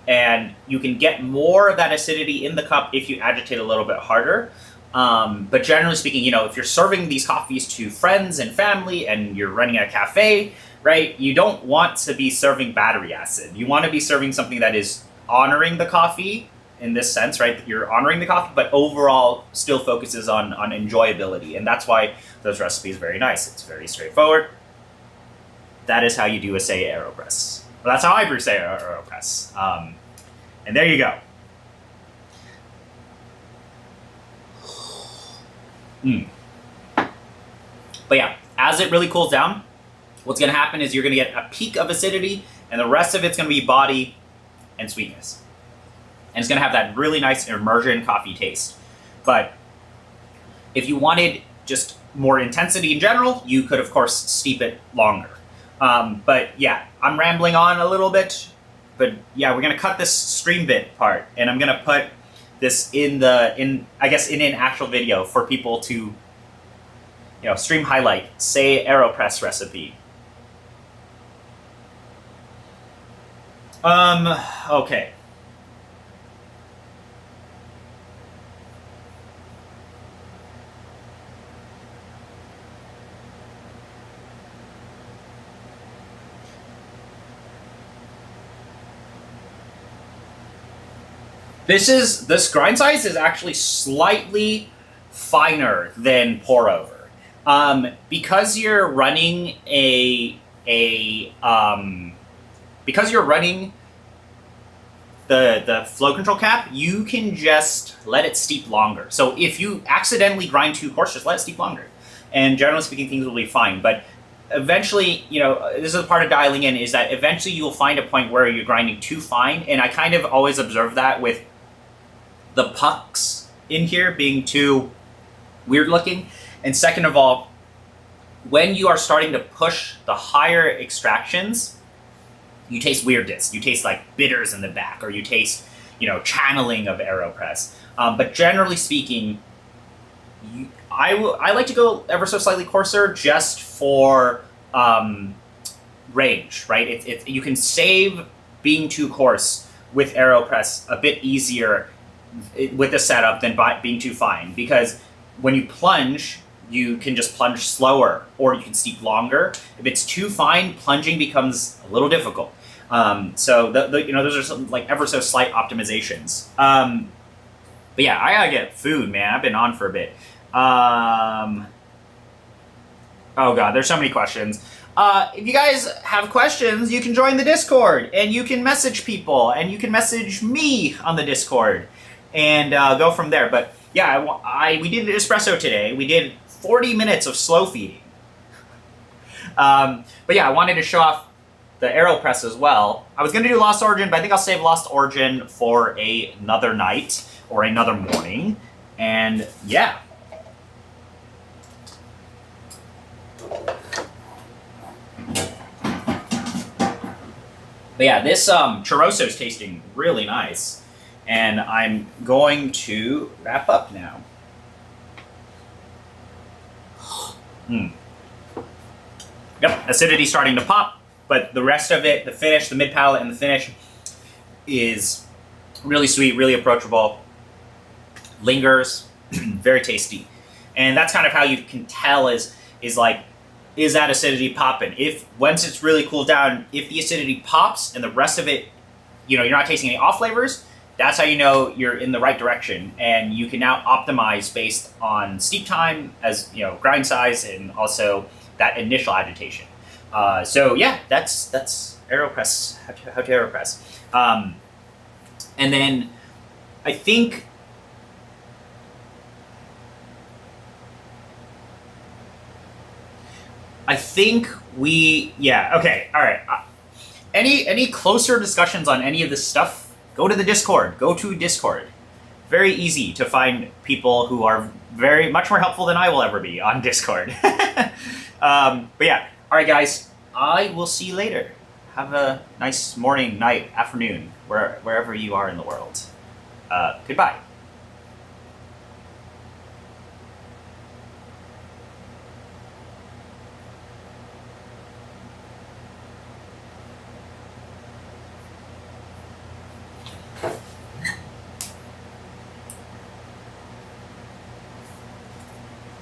And you can get more of that acidity in the cup if you agitate a little bit harder. But generally speaking, if you're serving these coffees to friends and family and you're running a cafe, right, you don't want to be serving battery acid. You want to be serving something that is honoring the coffee in this sense, right? You're honoring the coffee, but overall still focuses on enjoyability. And that's why those recipes are very nice. It's very straightforward. That is how you do a say AeroPress. Well, that's how I brew say AeroPress. And there you go. But yeah, as it really cools down, what's going to happen is you're going to get a peak of acidity, and the rest of it's going to be body and sweetness. And it's going to have that really nice immersion coffee taste. But if you wanted just more intensity in general, you could, of course, steep it longer. But yeah, I'm rambling on a little bit. But yeah, we're going to cut this stream bit part, and I'm going to put this in an actual video for people to, stream highlight, say AeroPress recipe. Okay. This grind size is actually slightly finer than pour over. Because you're running because you're running the flow control cap, you can just let it steep longer. So if you accidentally grind too coarse, just let it steep longer. And generally speaking, things will be fine. But eventually, this is a part of dialing in, is that eventually you will find a point where you're grinding too fine. And I kind of always observe that with the pucks in here being too weird looking. And second of all, when you are starting to push the higher extractions, you taste weirdness. You taste like bitters in the back, or you taste, channeling of AeroPress. But generally speaking, I like to go ever so slightly coarser just for range, right? You can save being too coarse with AeroPress a bit easier with the setup than being too fine, because when you plunge, you can just plunge slower, or you can steep longer. If it's too fine, plunging becomes a little difficult. So those are some like ever so slight optimizations. But yeah, I gotta get food, man. I've been on for a bit. Oh god, there's so many questions. If you guys have questions, you can join the Discord, and you can message people, and you can message me on the Discord, and go from there. But yeah, we did espresso today. We did 40 minutes of slow feeding. But yeah, I wanted to show off the AeroPress as well. I was going to do Lost Origin, but I think I'll save Lost Origin for another night or another morning. And yeah. But yeah, this churroso is tasting really nice. And I'm going to wrap up now. Yep, acidity starting to pop, but the rest of it, the finish, the mid palate and the finish is really sweet, really approachable, lingers, very tasty. And that's kind of how you can tell is that acidity popping? If once it's really cooled down, if the acidity pops and the rest of it, you're not tasting any off flavors, that's how you know you're in the right direction, and you can now optimize based on steep time, as grind size, and also that initial agitation. So yeah, that's AeroPress. How to AeroPress. And then I think okay, all right. Any closer discussions on any of this stuff? Go to the Discord. Go to Discord. Very easy to find people who are very much more helpful than I will ever be on Discord. But yeah, all right, guys. I will see you later. Have a nice morning, night, afternoon, wherever you are in the world. Goodbye.